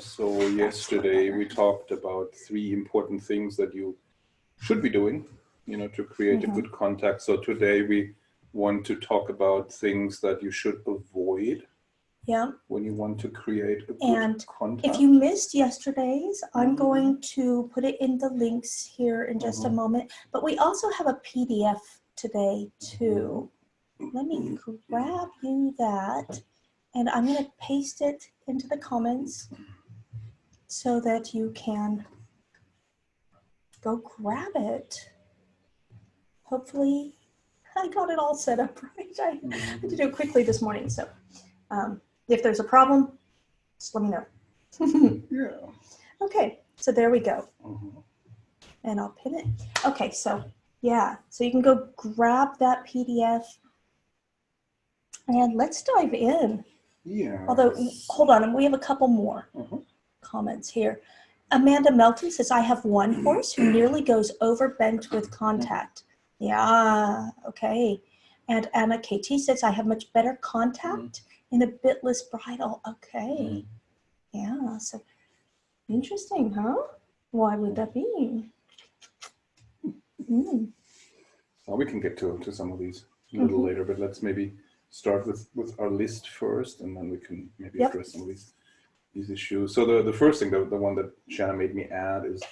So yesterday we talked about 3 important things that you should be doing, to create a good contact. So today we want to talk about things that you should avoid when you want to create a good contact. If you missed yesterday's, I'm going to put it in the links here in just a moment. But we also have a PDF today too. Let me grab you that, and I'm going to paste it into the comments so that you can go grab it. Hopefully, I got it all set up right. I had to do it quickly this morning, so if there's a problem, just let me know. Okay, so there we go. And I'll pin it. Okay, so so you can go grab that PDF. And let's dive in. Although, hold on, we have a couple more comments here. Amanda Melton says, I have one horse who nearly goes overbent with contact. Yeah, okay. And Anna KT says, I have much better contact in a bitless bridle. Okay. Yeah, so interesting, huh? Why would that be? Well, we can get to some of these a little later, but let's maybe start with our list first, and then we can maybe address some of these issues. So the first thing, the one that Shana made me add is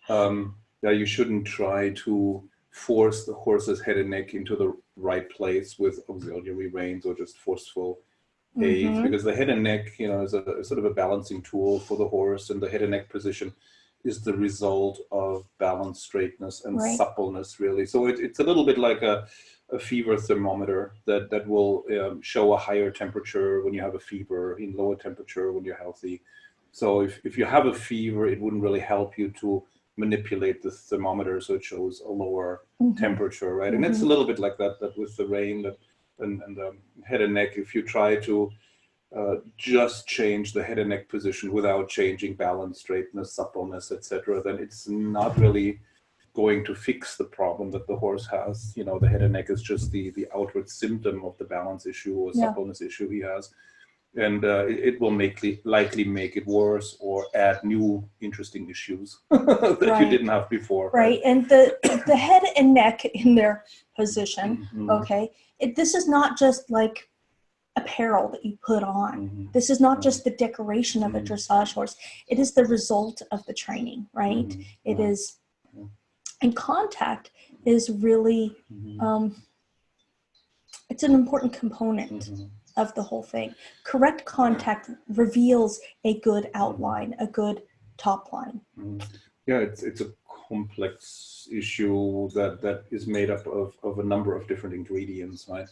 that you shouldn't try to force the horse's head and neck into the right place with auxiliary reins or just forceful aids, because the head and neck, is a sort of a balancing tool for the horse, and the head and neck position is the result of balance, straightness, and suppleness, really. So it's a little bit like a fever thermometer that will show a higher temperature when you have a fever, in lower temperature when you're healthy. So if you have a fever, it wouldn't really help you to manipulate the thermometer so it shows a lower temperature, right? And it's a little bit like that with the rein and the head and neck. If you try to just change the head and neck position without changing balance, straightness, suppleness, etc., then it's not really going to fix the problem that the horse has. The head and neck is just the outward symptom of the balance issue or suppleness issue he has. And it will likely make it worse or add new interesting issues that you didn't have before. Right, and the head and neck in their position, this is not just like apparel that you put on. This is not just the decoration of a dressage horse. It is the result of the training, right? It is, and contact is really, it's an important component of the whole thing. Correct contact reveals a good outline, a good top line. Yeah, it's a complex issue that is made up of a number of different ingredients, right?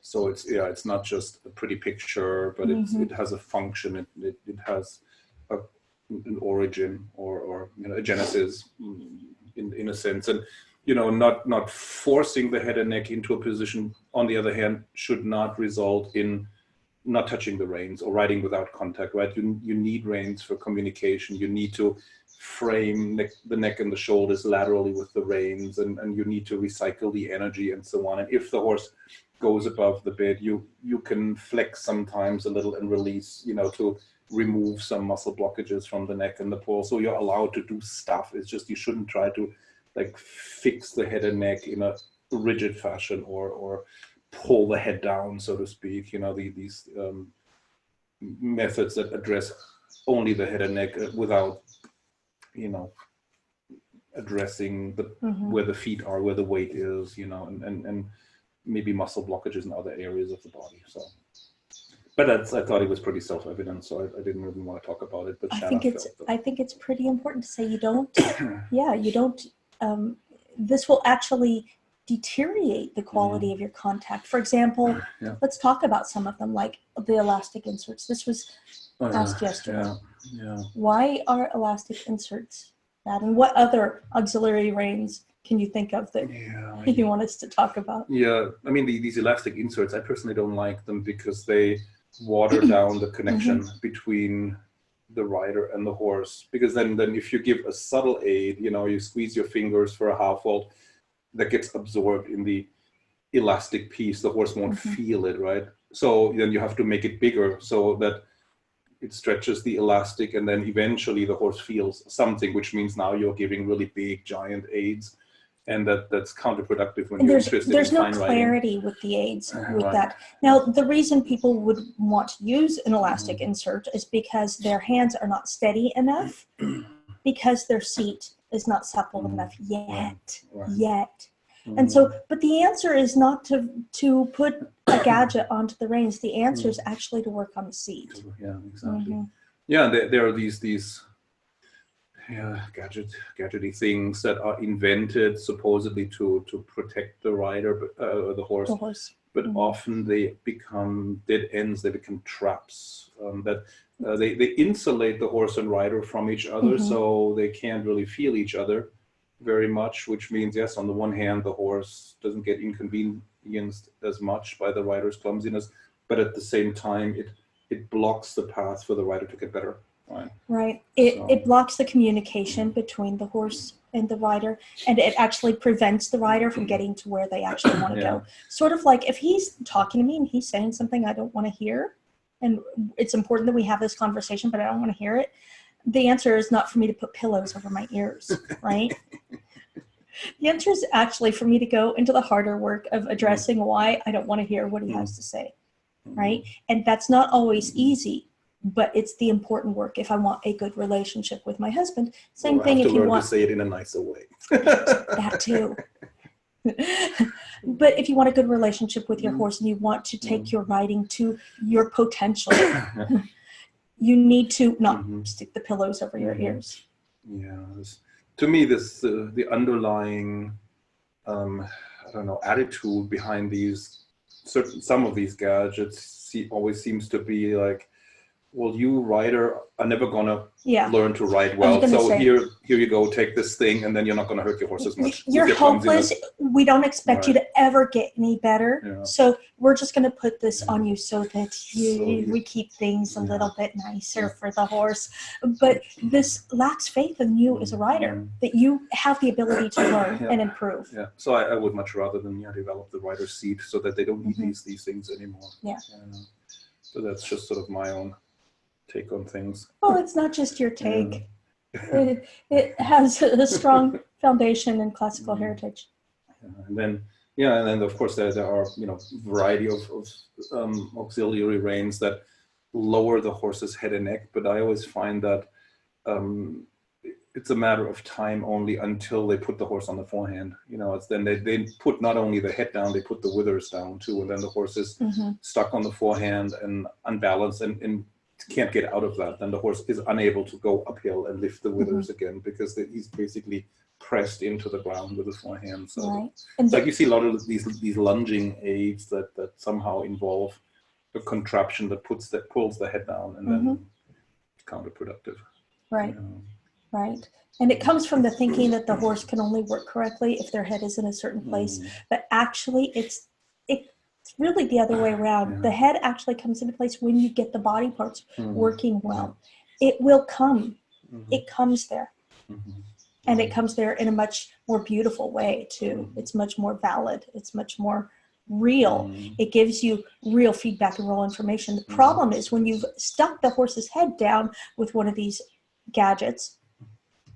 So it's not just a pretty picture, but it has a function. It has an origin or a genesis in a sense, and not forcing the head and neck into a position, on the other hand, should not result in not touching the reins or riding without contact, right? You need reins for communication. You need to frame the neck and the shoulders laterally with the reins, and you need to recycle the energy and so on. And if the horse goes above the bit, you can flex sometimes a little and release, to remove some muscle blockages from the neck and the paw. So you're allowed to do stuff. It's just you shouldn't try to fix the head and neck in a rigid fashion or pull the head down, so to speak. These methods that address only the head and neck without, addressing where the feet are, where the weight is, and maybe muscle blockages in other areas of the body. So, but I thought it was pretty self-evident, so I didn't really want to talk about it. But I think it's pretty important to say you don't. This will actually deteriorate the quality of your contact. For example, let's talk about some of them, like the elastic inserts. This was asked yesterday. Why are elastic inserts bad? And what other auxiliary reins can you think of that you want us to talk about? Yeah, I mean, these elastic inserts, I personally don't like them because they water down the connection between the rider and the horse. Because then if you give a subtle aid, you squeeze your fingers for a half volt, that gets absorbed in the elastic piece. The horse won't feel it, right? So then you have to make it bigger so that it stretches the elastic, and then eventually the horse feels something, which means now you're giving really big, giant aids. And that's counterproductive when you're interested in fine There's no riding. clarity with the aids with Right. that. Now, the reason people would want to use an elastic insert is because their hands are not steady enough, because their seat is not supple enough yet. And so, but the answer is not to put a gadget onto the reins. The answer is actually to work on the seat. Yeah, exactly. Yeah, there are these gadgety things that are invented supposedly to protect the rider, the horse. But often they become dead ends. They become traps that they insulate the horse and rider from each other, so they can't really feel each other very much. Which means, yes, on the one hand, the horse doesn't get inconvenienced as much by the rider's clumsiness, but at the same time, it blocks the path for the rider to get better. Right. It blocks the communication between the horse and the rider, and it actually prevents the rider from getting to where they actually want to go. Sort of like if he's talking to me and he's saying something I don't want to hear, and it's important that we have this conversation, but I don't want to hear it, the answer is not for me to put pillows over my ears, right? The answer is actually for me to go into the harder work of addressing why I don't want to hear what he has to say, right? And that's not always easy. But it's the important work if I want a good relationship with my husband. Same thing if you want to say it in a nicer way. That too. But if you want a good relationship with your horse and you want to take your riding to your potential, you need to not stick the pillows over your ears. Yeah, to me, the underlying attitude behind some of these gadgets always seems to be like, well, you rider are never gonna learn to ride well. So here you go, take this thing, and then you're not gonna hurt your horse as much. You're hopeless. We don't expect you to ever get any better. Yeah. So we're just gonna put this on you so that we keep things a little bit nicer for the horse. But this lacks faith in you as a rider, that you have the ability to learn and improve. Yeah. So I would much rather than develop the rider's seat so that they don't need these things anymore. Yeah. So that's just sort of my own take on things. Well, it's not just your take. It has a strong foundation in classical heritage. And then of course there are variety of auxiliary reins that lower the horse's head and neck, but I always find that it's a matter of time only until they put the horse on the forehand. It's then they put not only the head down, they put the withers down too, and then the horse is stuck on the forehand and unbalanced and can't get out of that. Then the horse is unable to go uphill and lift the withers again because he's basically pressed into the ground with the forehand. So it's like you see a lot of these lunging aids that somehow involve a contraption that pulls the head down, and then it's counterproductive. Right. Right. And it comes from the thinking that the horse can only work correctly if their head is in a certain place. But actually, it's really the other way around. The head actually comes into place when you get the body parts working well. It will come. It comes there. And it comes there in a much more beautiful way, too. It's much more valid. It's much more real. It gives you real feedback and real information. The problem is when you've stuck the horse's head down with one of these gadgets,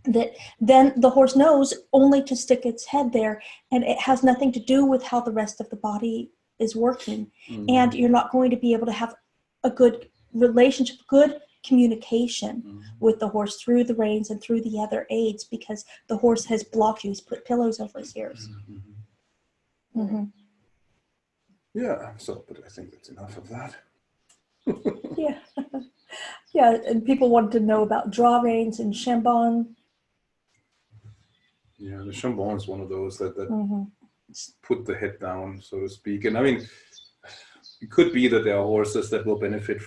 that then the horse knows only to stick its head there, and it has nothing to do with how the rest of the body is working. And you're not going to be able to have a good relationship, good communication with the horse through the reins and through the other aids, because the horse has blocked you. He's put pillows over his ears. Yeah, but I think that's enough of that. Yeah, and people wanted to know about draw reins and chambon. Yeah, the chambon is one of those that put the head down, so to speak. And I mean, it could be that there are horses that will benefit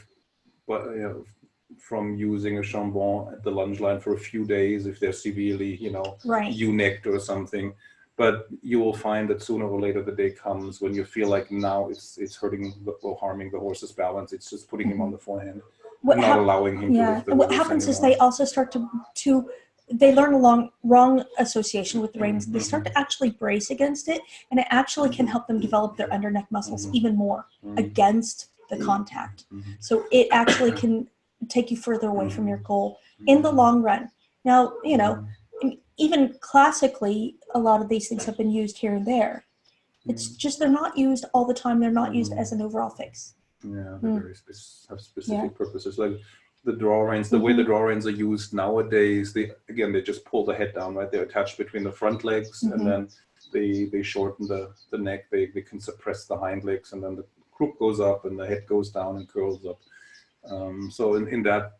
from using a chambon at the lunge line for a few days if they're severely, ewe-necked or something. But you will find that sooner or later the day comes when you feel like now it's hurting or harming the horse's balance. It's just putting him on the forehand, not allowing him to lift the what happens is they also start to they learn a wrong association with the reins. They start to actually brace against it, and it actually can help them develop their underneck muscles even more against the contact. So it actually can take you further away from your goal in the long run. Now, you know, even classically, a lot of these things have been used here and there. It's just they're not used all the time. They're not used as an overall fix. Yeah, they have specific purposes. Like the draw reins, the way the draw reins are used nowadays, they just pull the head down, right? They're attached between the front legs, and then they shorten the neck. They can suppress the hind legs, and then the croup goes up and the head goes down and curls up. So in that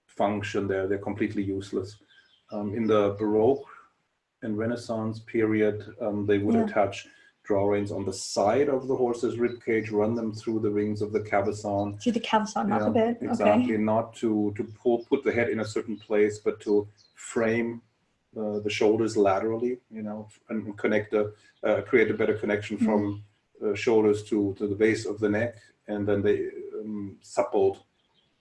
function, they're completely useless. In the Baroque and Renaissance period, they would attach draw reins on the side of the horse's rib cage, run them through the rings of the cavesson. Through the cavesson, not the bit. Exactly, Okay. not to put the head in a certain place, but to frame the shoulders laterally, you know, and connect create a better connection from shoulders to the base of the neck, and then they suppled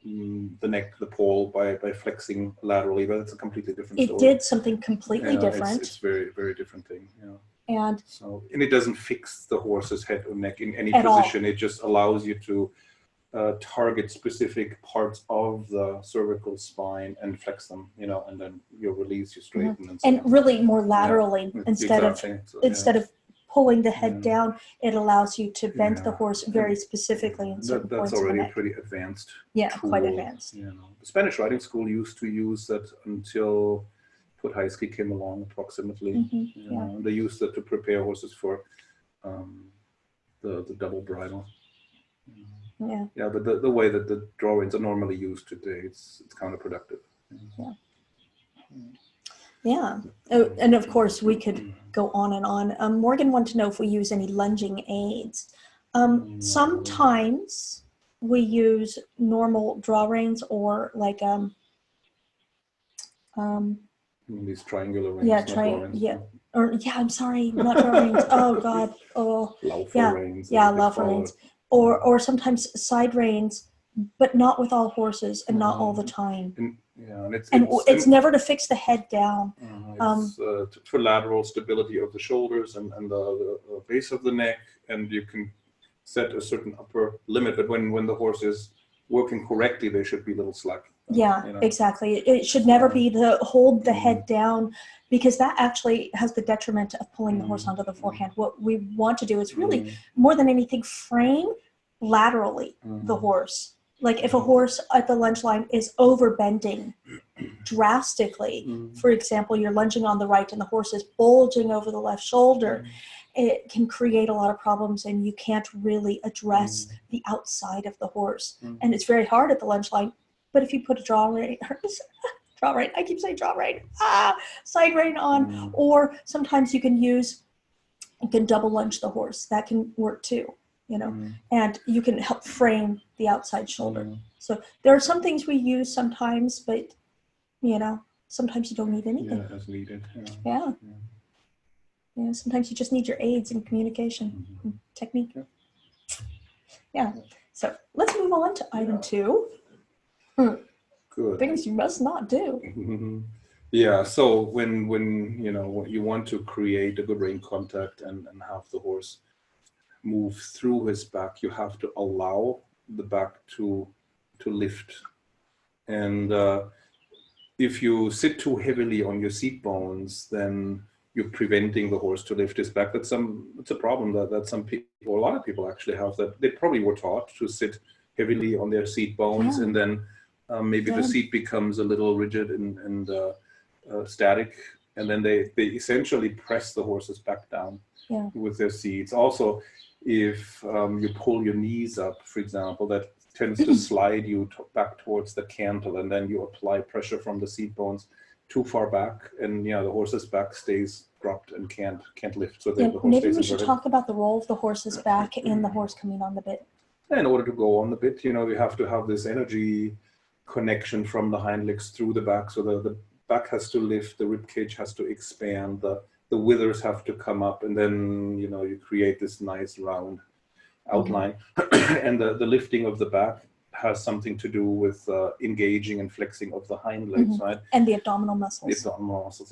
the neck, the pole by flexing laterally, but it's a completely different story. It did something completely different. It's very, very different thing, you know. And it doesn't fix the horse's head or neck in any position. It just allows you to target specific parts of the cervical spine and flex them, you know, and then you release, you straighten, and really more laterally instead of pulling the head down. It allows you to bend the horse very specifically in certain points of the neck. That's already a pretty advanced tool, quite advanced. You know, the Spanish riding school used to use that until Podhajski came along, approximately. You know, they used it to prepare horses for the double bridle. But the way that the draw reins are normally used today, it's counterproductive. And of course we could go on and on. Morgan wanted to know if we use any lunging aids. Sometimes we use normal draw reins, or like these triangular reins. I'm sorry, not draw reins. Oh God. Oh. Laufer reins. Laufer reins. Or sometimes side reins, but not with all horses and not all the time. It's never to fix the head down. It's for lateral stability of the shoulders and the base of the neck, and you can set a certain upper limit. But when the horse is working correctly, they should be a little slack. Exactly. It should never be to hold the head down, because that actually has the detriment of pulling the horse onto the forehand. What we want to do is really, more than anything, frame laterally the horse. Like if a horse at the lunge line is overbending drastically, for example, you're lunging on the right and the horse is bulging over the left shoulder, it can create a lot of problems, and you can't really address the outside of the horse. And it's very hard at the lunge line. But if you put a draw rein, I keep saying draw rein, side rein on, or sometimes you can double lunge the horse. That can work too, you know, and you can help frame the outside shoulder. So there are some things we use sometimes, but, you know, sometimes you don't need anything. Yeah, as needed. Yeah, sometimes you just need your aids in communication technique. So let's move on to item 2. Good. Things you must not do. So when you know you want to create a good rein contact and have the horse move through his back, you have to allow the back to lift. And if you sit too heavily on your seat bones, then you're preventing the horse to lift his back. It's a problem that some people, a lot of people actually have, that they probably were taught to sit heavily on their seat bones, and then maybe the seat becomes a little rigid and static, and then they essentially press the horse's back down with their seats. Also, if you pull your knees up, for example, that tends to slide you back towards the cantle, and then you apply pressure from the seat bones too far back, and the horse's back stays dropped and can't lift. So the horse maybe stays we should inverted. talk about the role of the horse's back in the horse coming on the bit. In order to go on the bit, you have to have this energy connection from the hind legs through the back. So the back has to lift, the rib cage has to expand, the withers have to come up, and then you create this nice round outline. And the lifting of the back has something to do with engaging and flexing of the hind legs, right? And the abdominal muscles. The abdominal muscles.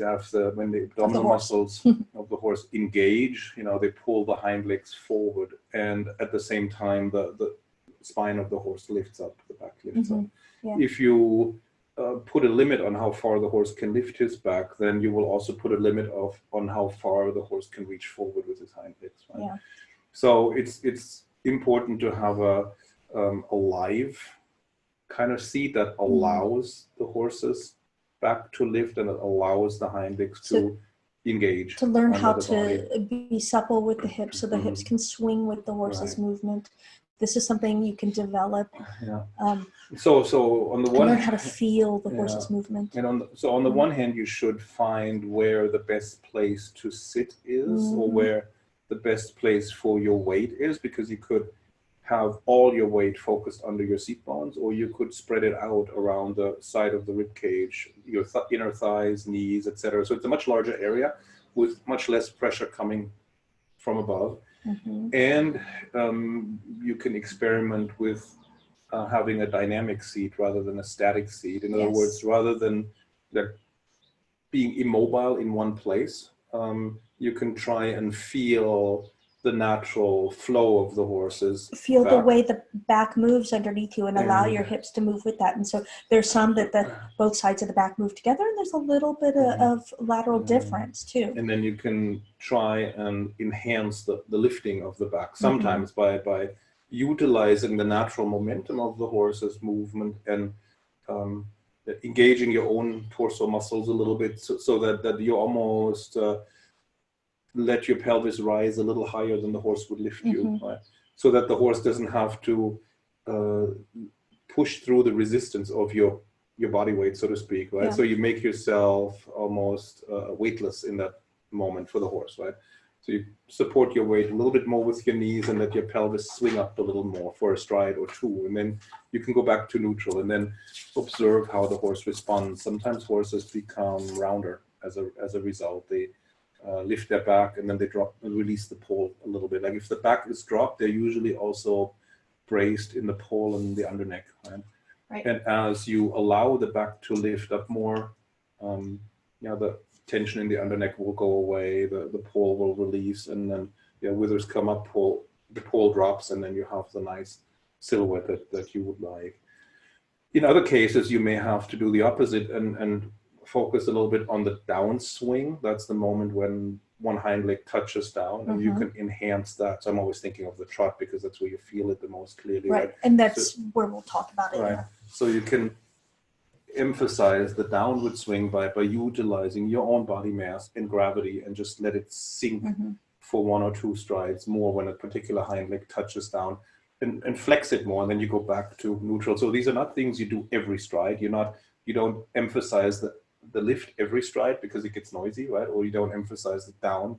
When the abdominal muscles of the horse engage, they pull the hind legs forward, and at the same time, the spine of the horse lifts up the back. lifts up. Yeah. If you put a limit on how far the horse can lift his back, then you will also put a limit on how far the horse can reach forward with his hind legs. Right? Yeah. So it's important to have a live kind of seat that allows the horse's back to lift and it allows the hind legs to engage. To learn how the to body. be supple with the hips so the hips can swing with the horse's movement. This is something you can develop. Yeah. So on the one, learn how to feel the horse's movement. And on the one hand, you should find where the best place to sit is, or where the best place for your weight is, because you could have all your weight focused under your seat bones, or you could spread it out around the side of the rib cage, your inner thighs, knees, etc. So it's a much larger area with much less pressure coming from above. And you can experiment with having a dynamic seat rather than a static seat. In other words, rather than being immobile in one place, you can try and feel the natural flow of the horse's feel back. The way the back moves underneath you and allow your hips to move with that. And so there's some that both sides of the back move together, and there's a little bit of lateral difference too. And then you can try and enhance the lifting of the back, sometimes by utilizing the natural momentum of the horse's movement and engaging your own torso muscles a little bit, so that you almost let your pelvis rise a little higher than the horse would lift you, right? So that the horse doesn't have to push through the resistance of your body weight, so to speak, right? So you make yourself almost weightless in that moment for the horse, right? So you support your weight a little bit more with your knees and let your pelvis swing up a little more for a stride or two, and then you can go back to neutral and then observe how the horse responds. Sometimes horses become rounder as a result. They lift their back and then they drop and release the pole a little bit. Like if the back is dropped, they're usually also braced in the pole and the underneck. Right? And as you allow the back to lift up more, the tension in the underneck will go away, the pole will release, and then withers come up, the pole drops, and then you have the nice silhouette that you would like. In other cases, you may have to do the opposite and focus a little bit on the downswing. That's the moment when one hind leg touches down, and you can enhance that. So I'm always thinking of the trot because that's where you feel it the most clearly. Right, and that's where we'll talk about it. Right. So you can emphasize the downward swing by utilizing your own body mass and gravity, and just let it sink for 1 or 2 strides more when a particular hind leg touches down, and flex it more, and then you go back to neutral. So these are not things you do every stride. You don't emphasize the lift every stride because it gets noisy, right? Or you don't emphasize the down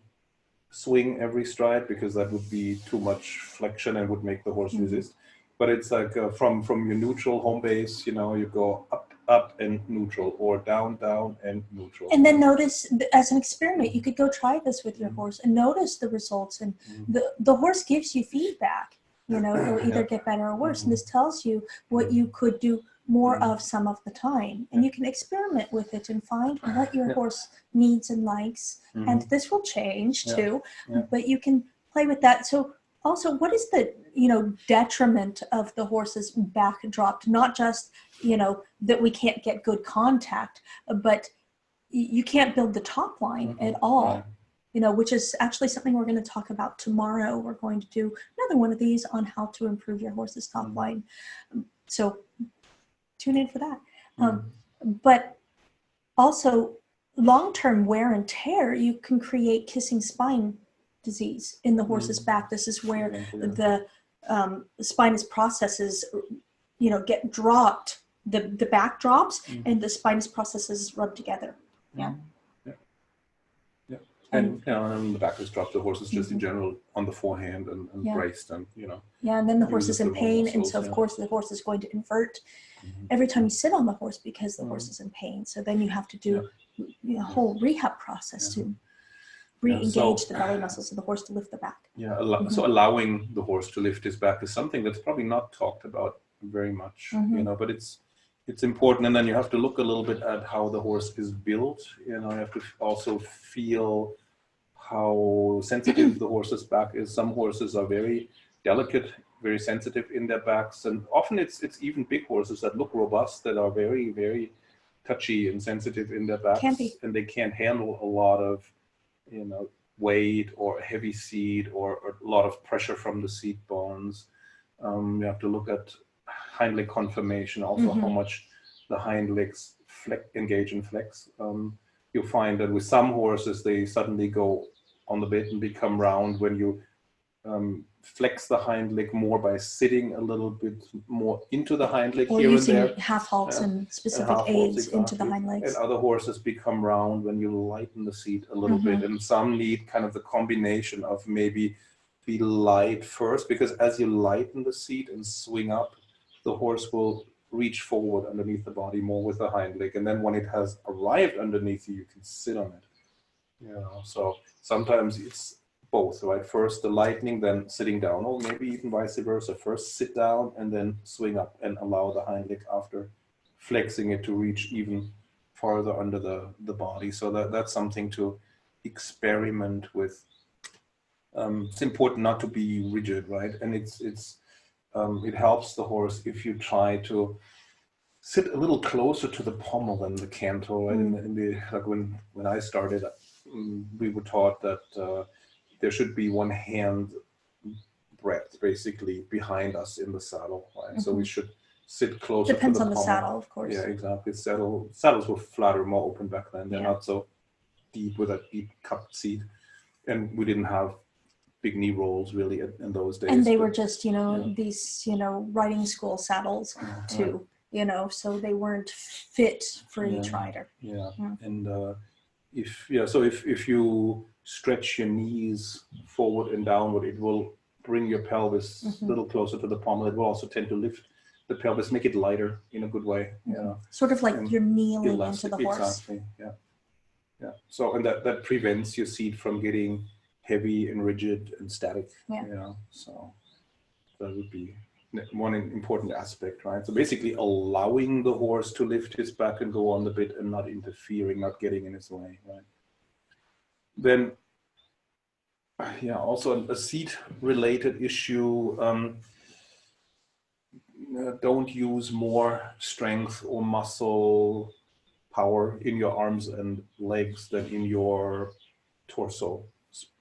swing every stride because that would be too much flexion and would make the horse resist. But it's like from your neutral home base, you go up and neutral, or down and neutral. And then notice, as an experiment, you could go try this with your horse and notice the results. And the horse gives you feedback. It'll either get better or worse. And this tells you what you could do more of some of the time, and you can experiment with it and find what your horse needs and likes, and this will change too, but you can play with that. So also, what is the detriment of the horse's back dropped? Not just that we can't get good contact, but you can't build the top line at all, which is actually something we're going to talk about tomorrow. We're going to do another one of these on how to improve your horse's top line. So tune in for that. But also, long-term wear and tear, you can create kissing spine disease in the horse's back. This is where the spinous processes, get dropped. The back drops and the spinous processes rub together. And the back is dropped. The horse is just in general on the forehand and braced, and and then the horse is in pain, and so of course the horse is going to invert every time you sit on the horse because the horse is in pain. So then you have to do a whole rehab process to re-engage the belly muscles of the horse to lift the back. So allowing the horse to lift his back is something that's probably not talked about very much, but it's important. And then you have to look a little bit at how the horse is built. You have to also feel how sensitive the horse's back is. Some horses are very delicate very sensitive in their backs, and often it's even big horses that look robust that are very, very touchy and sensitive in their backs, Can be. and they can't handle a lot of, weight or heavy seat or a lot of pressure from the seat bones. You have to look at hind leg conformation, also how much the hind legs engage in flex. You'll find that with some horses, they suddenly go on the bit and become round when you flex the hind leg more by sitting a little bit more into the hind leg or here and using there. half halts and specific half halts, aids into the hind legs. And other horses become round when you lighten the seat a little bit. And some need kind of the combination of maybe be light first, because as you lighten the seat and swing up, the horse will reach forward underneath the body more with the hind leg. And then when it has arrived underneath you, you can sit on it. So sometimes it's both, right? First the lightening, then sitting down, or maybe even vice versa. First sit down and then swing up and allow the hind leg after flexing it to reach even farther under the body. So that's something to experiment with. It's important not to be rigid, right? And it helps the horse if you try to sit a little closer to the pommel than the canter, right? Like when I started, we were taught that there should be one hand breadth basically behind us in the saddle, right? So we should sit closer. Depends to the on pommel. the saddle, of course. Yeah, exactly. Saddles were flatter, more open back then. They're not so deep with a deep cupped seat, and we didn't have big knee rolls really in those days. And they were just, these, riding school saddles too, so they weren't fit for each rider. And if you stretch your knees forward and downward, it will bring your pelvis a little closer to the pommel. It will also tend to lift the pelvis, make it lighter in a good way. Sort of like you're kneeling elastic, into the horse. Exactly. Yeah. So, and that prevents your seat from getting heavy and rigid and static. So that would be one important aspect, right? So basically allowing the horse to lift his back and go on the bit and not interfering, not getting in his way, right? Then, also a seat-related issue. Don't use more strength or muscle power in your arms and legs than in your torso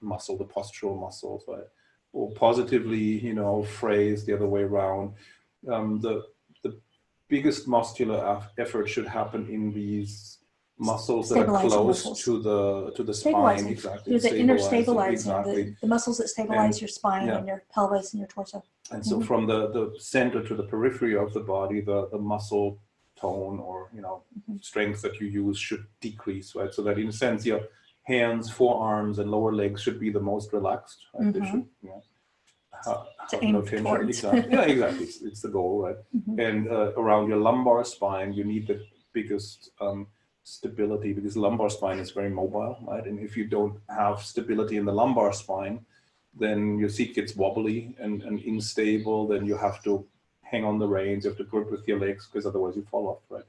muscle, the postural muscles, right? Or positively, phrase the other way around. The biggest muscular effort should happen in these muscles that are close to the spine. Exactly. The inner stabilizing, exactly. the muscles that stabilize your spine and your pelvis and your torso. And so from the center to the periphery of the body, the muscle tone or strength that you use should decrease, right? So that in a sense your hands, forearms, and lower legs should be the most relaxed. Right? They should have no tension. Exactly. Exactly. It's the goal, right? And around your lumbar spine, you need the biggest stability, because the lumbar spine is very mobile, right? And if you don't have stability in the lumbar spine, then your seat gets wobbly and unstable. Then you have to hang on the reins, you have to grip with your legs, because otherwise you fall off, right?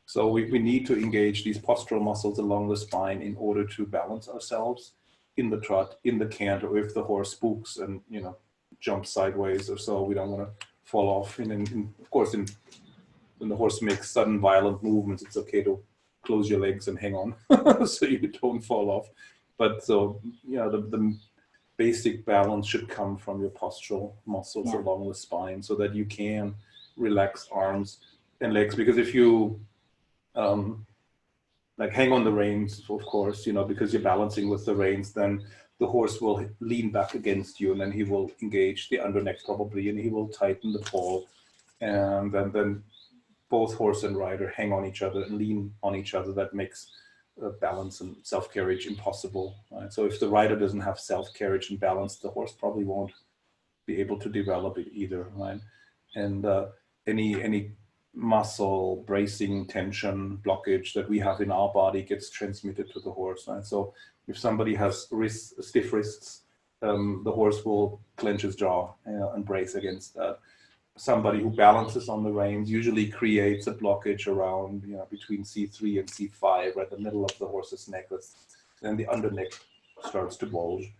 So we need to engage these postural muscles along the spine in order to balance ourselves in the trot, in the canter, or if the horse spooks and jumps sideways or so, we don't want to fall off. And of course, when the horse makes sudden violent movements, it's okay to close your legs and hang on so you don't fall off. But so the basic balance should come from your postural muscles along the spine, so that you can relax arms and legs. Because if you hang on the reins, of course, because you're balancing with the reins, then the horse will lean back against you, and then he will engage the underneck probably, and he will tighten the paw, and then both horse and rider hang on each other and lean on each other. That makes balance and self-carriage impossible, right? So if the rider doesn't have self-carriage and balance, the horse probably won't be able to develop it either, right? And any muscle bracing, tension, blockage that we have in our body gets transmitted to the horse, right? So if somebody has stiff wrists, the horse will clench his jaw and brace against that. Somebody who balances on the reins usually creates a blockage around, between C3 and C5, right, the middle of the horse's neck. Then the underneck starts to bulge.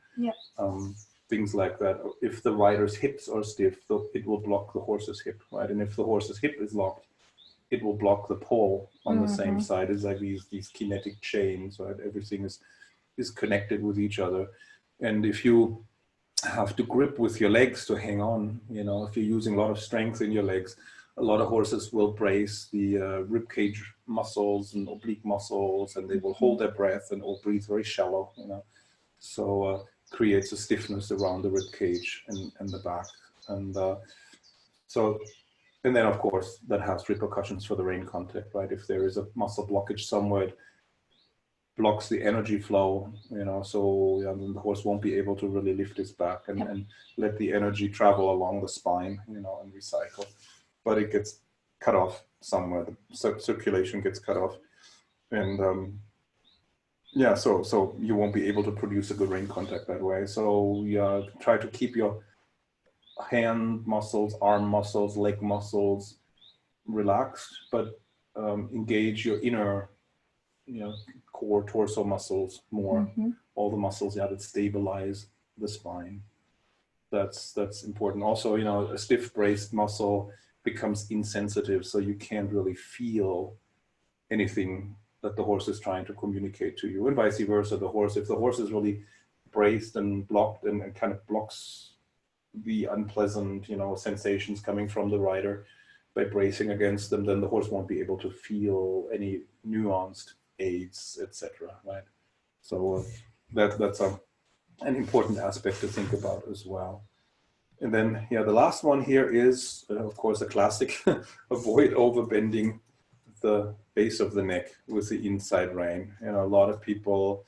things like that. If the rider's hips are stiff, it will block the horse's hip, right? And if the horse's hip is locked, it will block the pole on the same side. It's like these kinetic chains, right? Everything is connected with each other. And if you have to grip with your legs to hang on, you know, if you're using a lot of strength in your legs, a lot of horses will brace the rib cage muscles and oblique muscles, and they will hold their breath and all breathe very shallow, you know. So creates a stiffness around the rib cage and the back. And and then of course that has repercussions for the rein contact, right? If there is a muscle blockage somewhere, it blocks the energy flow, you know, so then the horse won't be able to really lift his back and let the energy travel along the spine, you know, and recycle. But it gets cut off somewhere. The circulation gets cut off, and yeah, so you won't be able to produce a good rein contact that way. So try to keep your hand muscles, arm muscles, leg muscles relaxed, but engage your inner, you know, core, torso muscles more. All the muscles that stabilize the spine. That's important. Also, you know, a stiff braced muscle becomes insensitive, so you can't really feel anything that the horse is trying to communicate to you, and vice versa. If the horse is really braced and blocked and kind of blocks the unpleasant, you know, sensations coming from the rider by bracing against them, then the horse won't be able to feel any nuanced aids, etc. Right? So that's an important aspect to think about as well. And then, the last one here is, of course, a classic. Avoid overbending the base of the neck with the inside rein. You know, a lot of people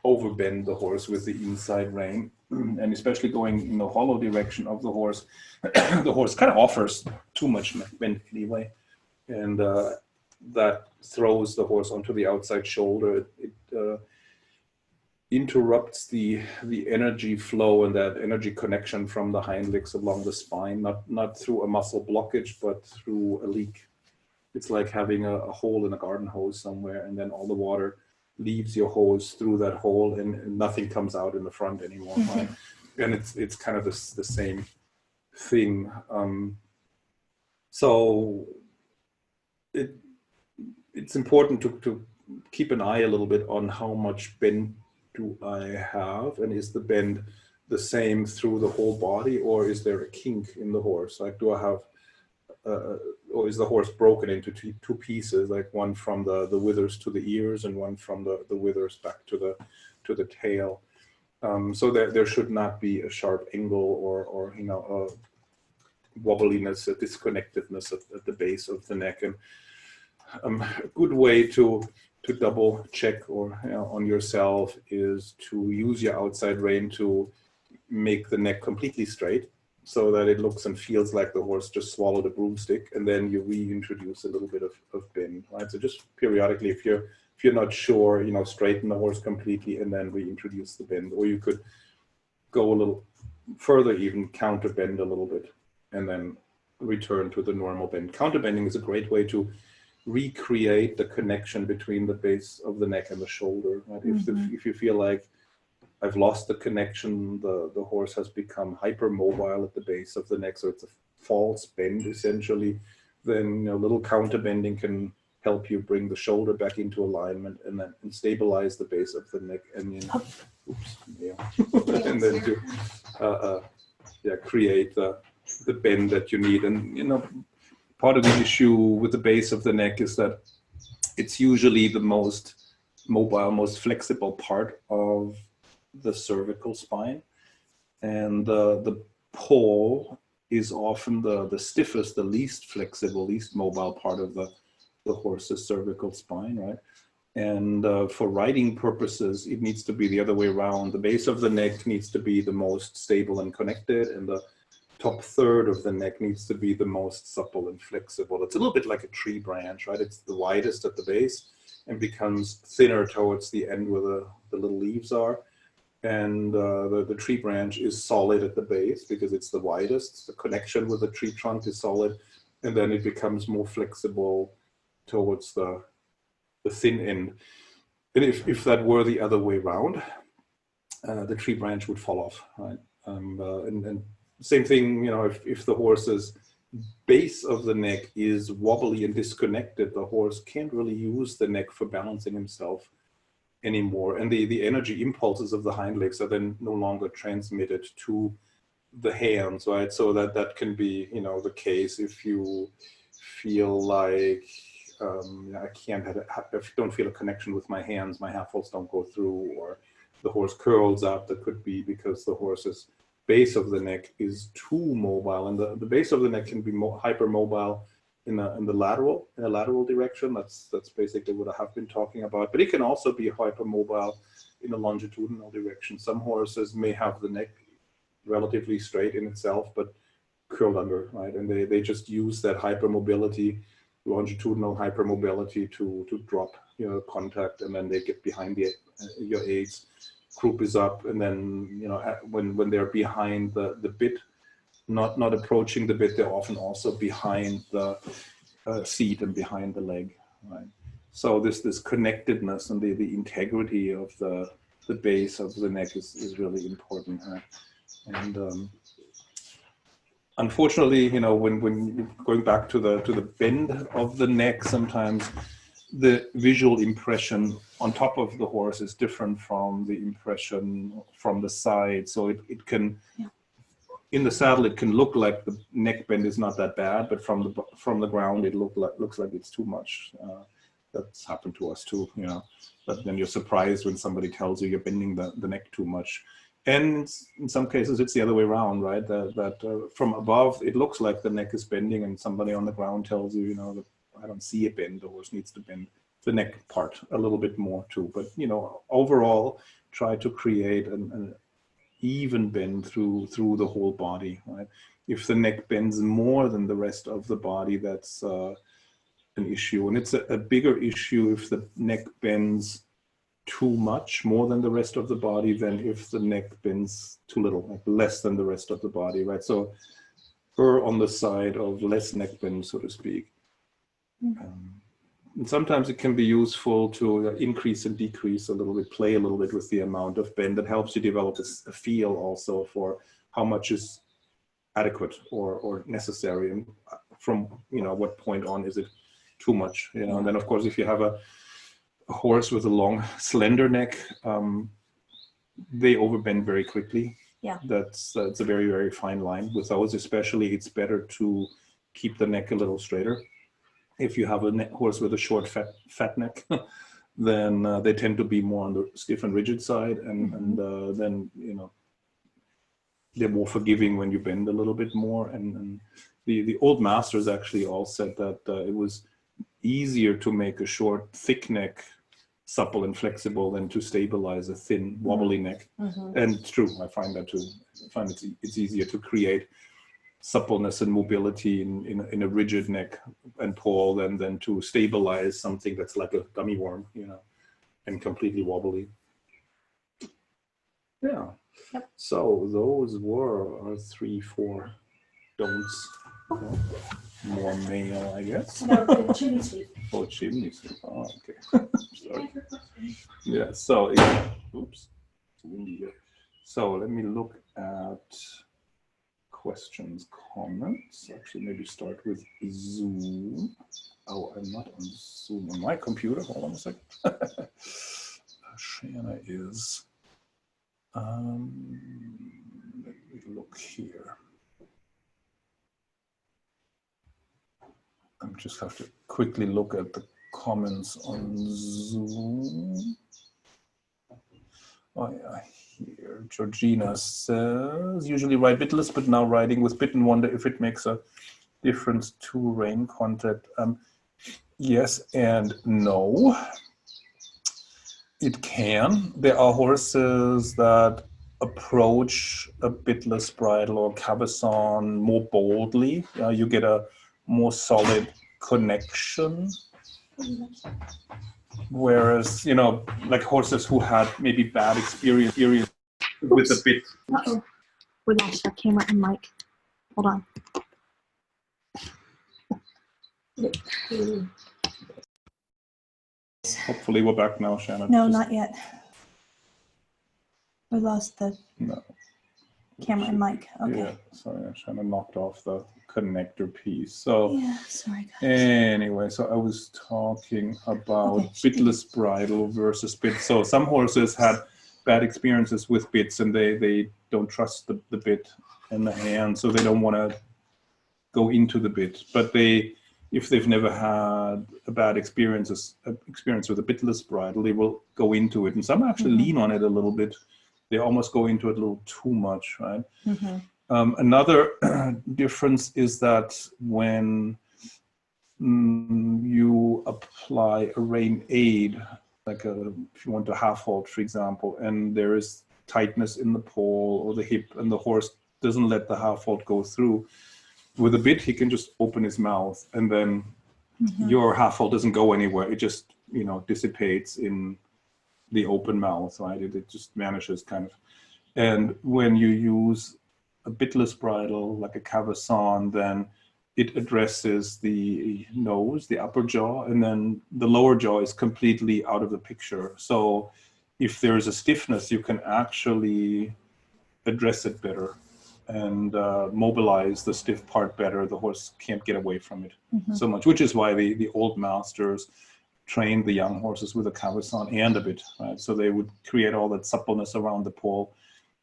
overbend the horse with the inside rein, and especially going in the hollow direction of the horse. The horse kind of offers too much neck bend anyway, and that throws the horse onto the outside shoulder. It interrupts the energy flow and that energy connection from the hind legs along the spine, not through a muscle blockage, but through a leak. It's like having a hole in a garden hose somewhere, and then all the water leaves your hose through that hole, and nothing comes out in the front anymore. Right? And it's kind of the same thing. So it's important to keep an eye a little bit on how much bend do I have, and is the bend the same through the whole body, or is there a kink in the horse? Like, do I have, or is the horse broken into two pieces, like one from the withers to the ears and one from the withers back to the tail? So there should not be a sharp angle or you know, a wobbliness, a disconnectedness at the base of the neck. And a good way to double check or, you know, on yourself is to use your outside rein to make the neck completely straight, so that it looks and feels like the horse just swallowed a broomstick, and then you reintroduce a little bit of bend, right? So just periodically, if you're not sure, you know, straighten the horse completely and then reintroduce the bend. Or you could go a little further, even counter bend a little bit and then return to the normal bend. Counter bending is a great way to recreate the connection between the base of the neck and the shoulder, right? If you feel like I've lost the connection, the horse has become hypermobile at the base of the neck, so it's a false bend essentially, then, you know, little counter bending can help you bring the shoulder back into alignment and then stabilize the base of the neck, and then, and then to create the bend that you need. And, you know, part of the issue with the base of the neck is that it's usually the most mobile, most flexible part of the cervical spine, and the pole is often the stiffest, the least flexible, least mobile part of the horse's cervical spine, right? And for riding purposes, it needs to be the other way around. The base of the neck needs to be the most stable and connected, and the top third of the neck needs to be the most supple and flexible. It's a little bit like a tree branch, right? It's the widest at the base and becomes thinner towards the end where the little leaves are. And the tree branch is solid at the base because it's the widest. The connection with the tree trunk is solid, and then it becomes more flexible towards the thin end. And if that were the other way around, the tree branch would fall off, right? And same thing, you know, if the horse's base of the neck is wobbly and disconnected, the horse can't really use the neck for balancing himself anymore. And the energy impulses of the hind legs are then no longer transmitted to the hands, right? So that can be, you know, the case if you feel like I don't feel a connection with my hands, my half holds don't go through, or the horse curls up. That could be because the horse's base of the neck is too mobile, and the base of the neck can be hypermobile in the lateral direction. That's basically what I have been talking about. But it can also be hypermobile in a longitudinal direction. Some horses may have the neck relatively straight in itself, but curled under, right? And they just use that hypermobility, longitudinal hypermobility to drop, you know, contact, and then they get behind your aids. Croup is up, and then, you know, when they're behind the bit, not approaching the bit, they're often also behind the seat and behind the leg, right? So this connectedness and the integrity of the base of the neck is really important, right? And unfortunately, you know, when going back to the bend of the neck, sometimes the visual impression on top of the horse is different from the impression from the side. So it can, in the saddle, it can look like the neck bend is not that bad, but from the ground, it looks like it's too much. That's happened to us too, you know. But then you're surprised when somebody tells you you're bending the neck too much. And in some cases, it's the other way around, right? That from above, it looks like the neck is bending, and somebody on the ground tells you, you know, that I don't see a bend. The horse needs to bend the neck part a little bit more too. But, you know, overall, try to create an even bend through the whole body, right? If the neck bends more than the rest of the body, that's an issue. And it's a bigger issue if the neck bends too much, more than the rest of the body, than if the neck bends too little, like less than the rest of the body, right? So we're on the side of less neck bend, so to speak. And sometimes it can be useful to increase and decrease a little bit, play a little bit with the amount of bend. That helps you develop a feel also for how much is adequate or necessary, and from, you know, what point on is it too much, you know. And then of course, if you have a horse with a long, slender neck, they overbend very quickly. Yeah, that's a very, very fine line. With those especially, it's better to keep the neck a little straighter. If you have a horse with a short, fat neck, then they tend to be more on the stiff and rigid side, and then, you know, they're more forgiving when you bend a little bit more. And the old masters actually all said that it was easier to make a short, thick neck supple and flexible than to stabilize a thin, wobbly neck. And it's true, I find that too. I find it's easier to create suppleness and mobility in a rigid neck and paw than to stabilize something that's like a gummy worm, you know, and completely wobbly. Yeah. Yep. So those were our 3-4 don'ts. More male, I guess. No, chimney sweep. Oh, chimney sweep. Oh, okay. Sorry. Yeah. So, yeah. Oops. It's windy here. So let me look at questions, comments. Actually, maybe start with Zoom. Oh, I'm not on Zoom on my computer. Hold on a second. Shana is. Let me look here. I just have to quickly look at the comments on Zoom. Oh yeah, here Georgina says, usually ride bitless, but now riding with bit and wonder if it makes a difference to rein contact. Yes and no. It can. There are horses that approach a bitless bridle or cabeçon more boldly. You get a more solid connection. Whereas, you know, like horses who had maybe bad experience with a bit. Uh-oh. We lost our camera and mic. Hold on. Hopefully we're back now, Shana. No, not yet. We lost the camera and mic. Okay. Yeah, sorry, I kind of knocked off the connector piece. So yeah, sorry guys. Anyway, so I was talking about bitless bridle versus bit. So some horses had bad experiences with bits, and they don't trust the bit and the hand, so they don't want to go into the bit. But if they've never had a bad experience with a bitless bridle, they will go into it. And some actually lean on it a little bit. They almost go into it a little too much, right? Another difference is that when you apply a rein aid, like if you want a half halt, for example, and there is tightness in the pole or the hip, and the horse doesn't let the half halt go through, with a bit, he can just open his mouth, and then your half halt doesn't go anywhere. It just, dissipates in the open mouth, right? It just vanishes kind of. And when you use a bitless bridle, like a cavesson, then it addresses the nose, the upper jaw, and then the lower jaw is completely out of the picture. So if there is a stiffness, you can actually address it better and mobilize the stiff part better. The horse can't get away from it so much, which is why the old masters trained the young horses with a cavesson and a bit, right? So they would create all that suppleness around the pole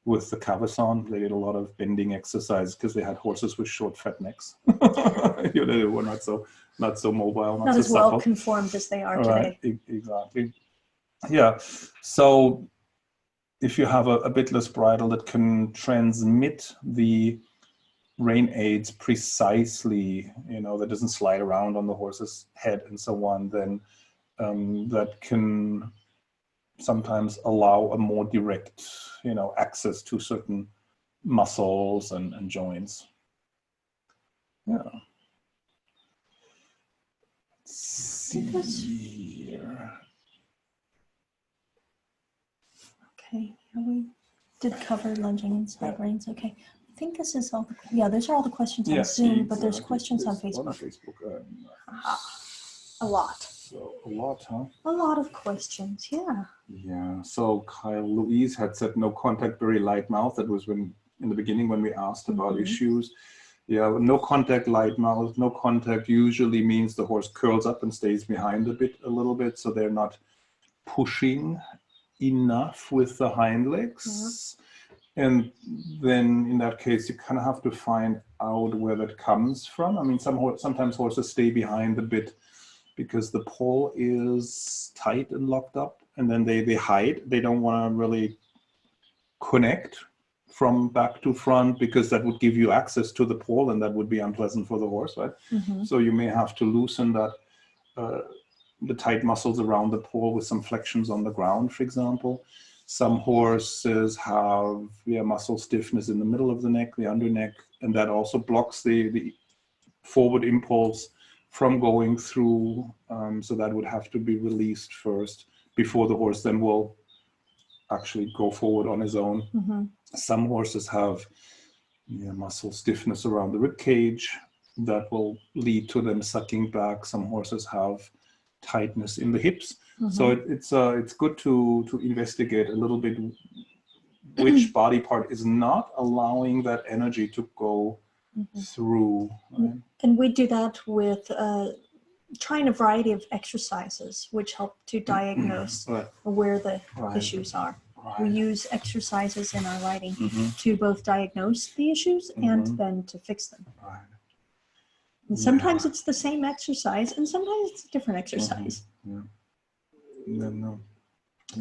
with the cavesson. They did a lot of bending exercise because they had horses with short, fat necks. They were not so mobile, not so as well supple. conformed as they are today. Right, exactly. Yeah. So if you have a bitless bridle that can transmit the rein aids precisely, that doesn't slide around on the horse's head and so on, then that can sometimes allow a more direct, access to certain muscles and joints. Yeah. Let's see here. Okay, we did cover lunging and side reins. Okay, I think this is all. Those are all the questions on Zoom, but there's questions on Facebook. On Facebook. A lot. So a lot, huh? A lot of questions, yeah. Yeah. So Kyle Louise had said no contact, very light mouth. That was in the beginning when we asked about issues. Yeah, no contact, light mouth. No contact usually means the horse curls up and stays behind a little bit, so they're not pushing enough with the hind legs. And then in that case, you kind of have to find out where that comes from. I mean, sometimes horses stay behind a bit because the pole is tight and locked up, and then they hide. They don't want to really connect from back to front because that would give you access to the pole, and that would be unpleasant for the horse, right? So you may have to loosen that the tight muscles around the pole with some flexions on the ground, for example. Some horses have muscle stiffness in the middle of the neck, the under neck, and that also blocks the forward impulse from going through. So that would have to be released first before the horse then will actually go forward on his own. Some horses have muscle stiffness around the rib cage that will lead to them sucking back. Some horses have tightness in the hips. So it's good to investigate a little bit which body part is not allowing that energy to go through. Right? And we do that with trying a variety of exercises which help to diagnose where the issues are. We use exercises in our riding to both diagnose the issues and then to fix them. And sometimes it's the same exercise, and sometimes it's a different exercise.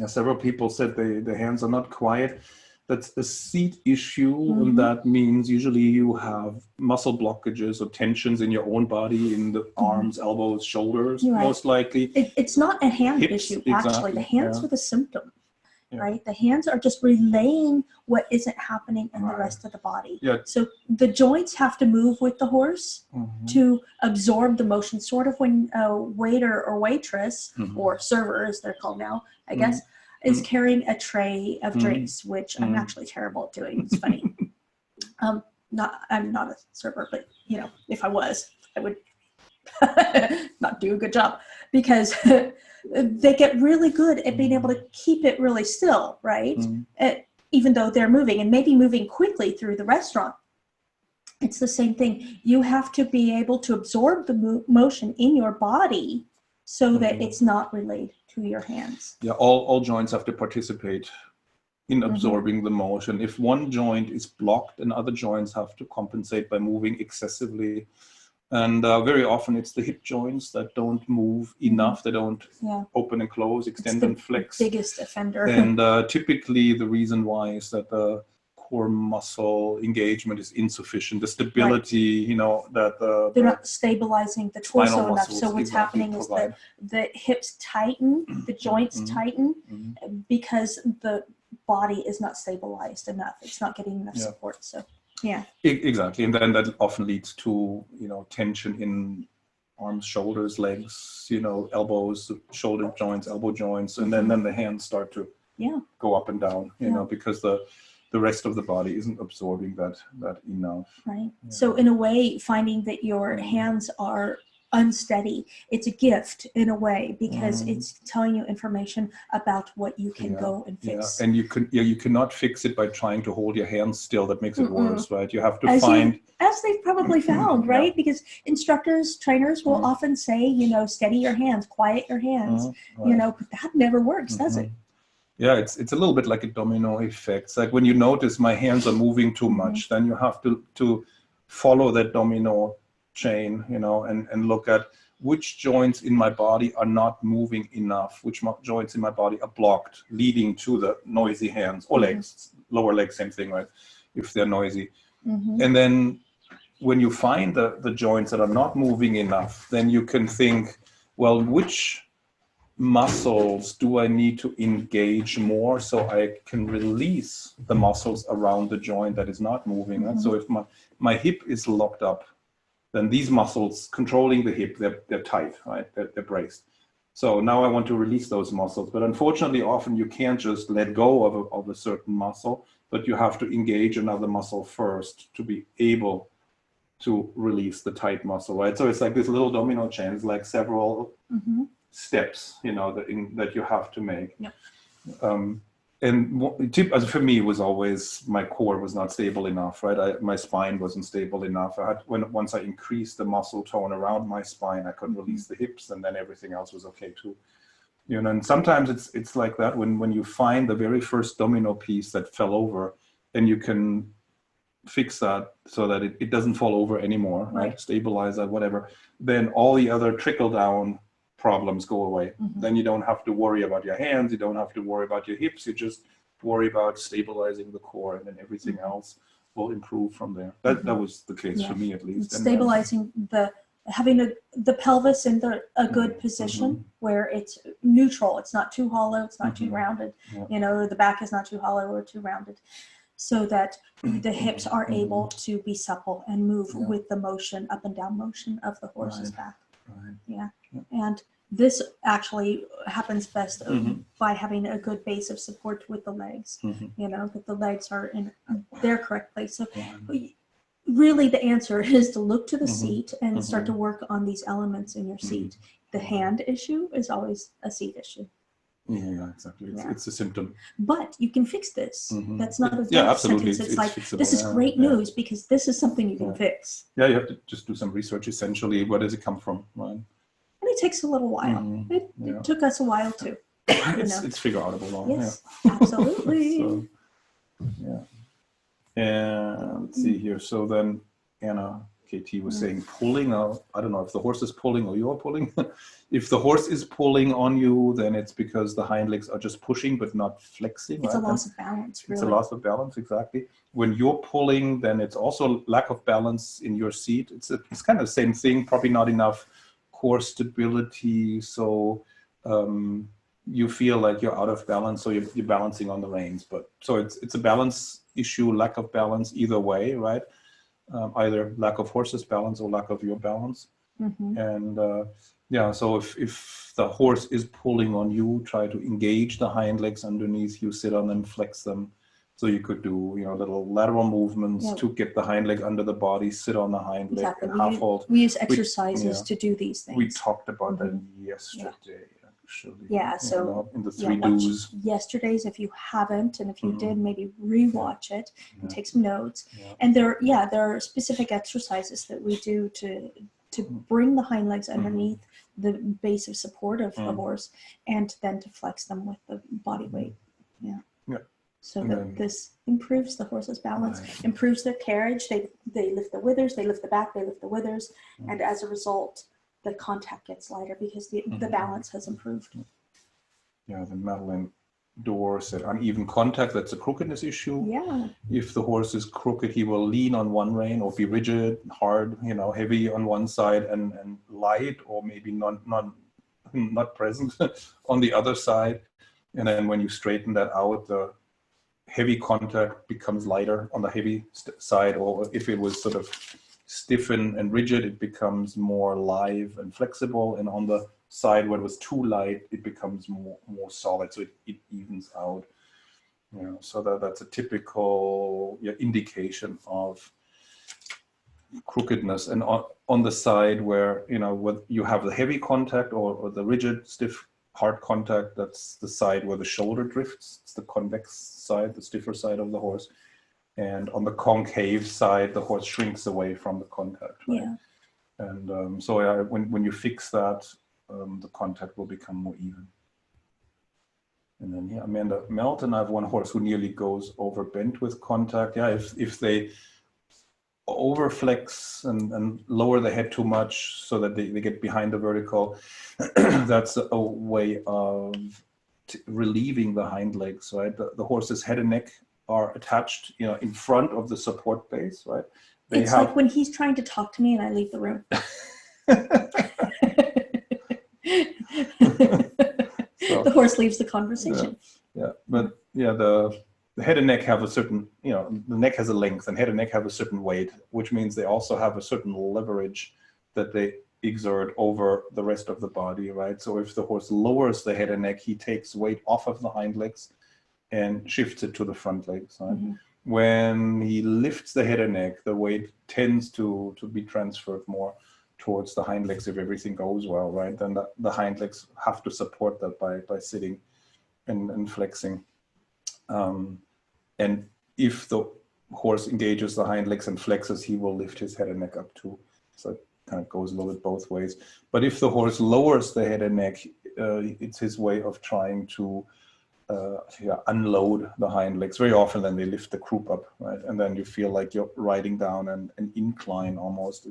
Several people said the hands are not quiet. That's a seat issue, and that means usually you have muscle blockages or tensions in your own body, in the arms, elbows, shoulders, most likely. It's not a hand issue, actually. The hands are the symptom. Right? The hands are just relaying what isn't happening in the rest of the body. So the joints have to move with the horse to absorb the motion, sort of when a waiter or waitress, or server as they're called now, I guess, is carrying a tray of drinks, which I'm actually terrible at doing. It's funny. I'm not a server, but if I was, I would not do a good job, because they get really good at being able to keep it really still, right? even though they're moving, and maybe moving quickly through the restaurant. It's the same thing. You have to be able to absorb the motion in your body so that it's not relayed to your hands. Yeah, all joints have to participate in absorbing the motion. If one joint is blocked, and other joints have to compensate by moving excessively. And very often it's the hip joints that don't move enough. They don't open and close, extend and flex. Biggest offender. And typically the reason why is that the core muscle engagement is insufficient. The stability, you know, that they're not stabilizing the torso enough. So what's happening is that the hips tighten, the joints tighten, because the body is not stabilized enough. It's not getting enough support. So exactly. And then that often leads to, you know, tension in arms, shoulders, legs, you know, elbows, shoulder joints, elbow joints, and then the hands start to go up and down, you know, because the rest of the body isn't absorbing that enough. Right. Yeah. So in a way, finding that your hands are unsteady, it's a gift in a way, because it's telling you information about what you can go and fix. And you cannot fix it by trying to hold your hands still. That makes it worse, right? You have to find, as they've probably found, right? Because instructors, trainers will often say, you know, steady your hands, quiet your hands, you know, but that never works, does it? Yeah, it's a little bit like a domino effect. It's like when you notice my hands are moving too much, then you have to follow that domino chain, you know, and look at which joints in my body are not moving enough, which joints in my body are blocked, leading to the noisy hands or legs, lower legs, same thing, right? If they're noisy. And then when you find the joints that are not moving enough, then you can think, well, which muscles do I need to engage more so I can release the muscles around the joint that is not moving? Right? So if my hip is locked up, then these muscles controlling the hip, they're tight, right? They're braced. So now I want to release those muscles. But unfortunately, often you can't just let go of a certain muscle, but you have to engage another muscle first to be able to release the tight muscle, right? So it's like this little domino chain. It's like several steps, you know, that you have to make. And for me, it was always my core was not stable enough, right? My spine wasn't stable enough. Once I increased the muscle tone around my spine, I could release the hips, and then everything else was okay too. You know, and sometimes it's like that when you find the very first domino piece that fell over, and you can fix that so that it doesn't fall over anymore, right? Stabilize that, whatever. Then all the other trickle down problems go away. Then you don't have to worry about your hands, you don't have to worry about your hips, you just worry about stabilizing the core, and then everything else will improve from there. That was the case for me, at least. And stabilizing having the pelvis in a good position where it's neutral. It's not too hollow, it's not too rounded, you know, the back is not too hollow or too rounded, so that the hips are able to be supple and move with the motion, up and down motion of the horse's back. And this actually happens best by having a good base of support with the legs, you know, that the legs are in their correct place. So really the answer is to look to the seat and start to work on these elements in your seat. The hand issue is always a seat issue. Yeah, exactly. It's a symptom. But you can fix this. That's not a absolutely. sentence. It's like, fixable. This is great news because this is something you can fix. Yeah, you have to just do some research, essentially. Where does it come from, right? And it takes a little while. It took us a while too. It's figure outable. Yes, absolutely. So, and let's see here. So then Anna KT was saying pulling. I don't know if the horse is pulling or you're pulling. If the horse is pulling on you, then it's because the hind legs are just pushing but not flexing. It's a loss of balance, really. It's a loss of balance, exactly. When you're pulling, then it's also lack of balance in your seat. It's kind of the same thing, probably not enough core stability, so you feel like you're out of balance, so you're balancing on the reins. But so it's a balance issue, lack of balance either way, right? Either lack of horse's balance or lack of your balance. And so if the horse is pulling on you, try to engage the hind legs underneath you, sit on them, flex them. So you could do, you know, little lateral movements to get the hind leg under the body, sit on the hind leg and half hold. We use exercises to do these things. We talked about that yesterday. actually. Yeah, so in the three watch do's. yesterday's if you haven't, and if you did, maybe rewatch it and take some notes. Yeah. And there are specific exercises that we do to bring the hind legs underneath the base of support of the horse, and then to flex them with the body weight. Yeah. So that this improves the horse's balance, improves their carriage. They lift the withers, they lift the back, they lift the withers, and as a result, the contact gets lighter because the balance has improved. Yeah, the Madeline Dorr said uneven contact, that's a crookedness issue. Yeah. If the horse is crooked, he will lean on one rein or be rigid, hard, heavy on one side and light, or maybe not present on the other side. And then when you straighten that out, the heavy contact becomes lighter on the heavy side, or if it was sort of stiff and rigid, it becomes more live and flexible, and on the side where it was too light, it becomes more solid, so it evens out. So that's a typical indication of crookedness. And on the side where you have the heavy contact or the rigid, stiff, hard contact, that's the side where the shoulder drifts. It's the convex side, the stiffer side of the horse. And on the concave side, the horse shrinks away from the contact. Right? Yeah. And so when you fix that, the contact will become more even. And then Amanda Melton, I have one horse who nearly goes overbent with contact. Yeah, if they overflex and lower the head too much so that they get behind the vertical, that's a way of relieving the hind legs, right? The horse's head and neck are attached, in front of the support base, right? It's like when he's trying to talk to me and I leave the room. The horse leaves the conversation. The head and neck have a certain, the neck has a length, and head and neck have a certain weight, which means they also have a certain leverage that they exert over the rest of the body, right? So if the horse lowers the head and neck, he takes weight off of the hind legs and shifts it to the front legs, right? When he lifts the head and neck, the weight tends to be transferred more towards the hind legs if everything goes well, right? Then the hind legs have to support that by sitting and flexing. And if the horse engages the hind legs and flexes, he will lift his head and neck up too. So it kind of goes a little bit both ways. But if the horse lowers the head and neck, it's his way of trying to unload the hind legs. Very often then they lift the croup up, right? And then you feel like you're riding down an incline almost,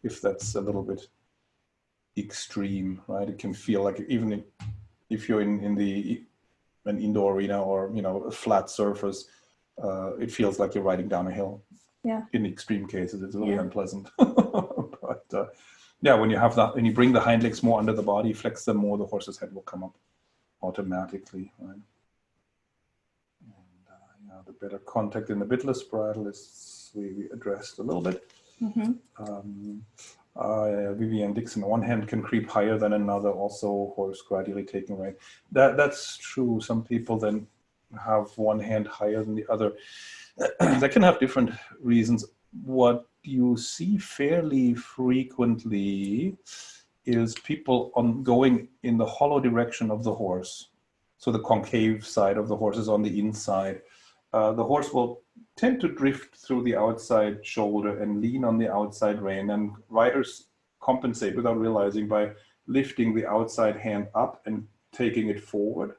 if that's a little bit extreme, right? It can feel like, even if you're in an indoor arena or a flat surface, it feels like you're riding down a hill. Yeah. In extreme cases, it's really unpleasant. But when you have that, and you bring the hind legs more under the body, flex them more, the horse's head will come up automatically, right? And the better contact in the bitless bridle is we addressed a little bit. Vivian Dixon, one hand can creep higher than another, also horse gradually taking rein. That's true. Some people then have one hand higher than the other. That can have different reasons. What you see fairly frequently is people going in the hollow direction of the horse. So the concave side of the horse is on the inside. The horse will tend to drift through the outside shoulder and lean on the outside rein, and riders compensate without realizing by lifting the outside hand up and taking it forward.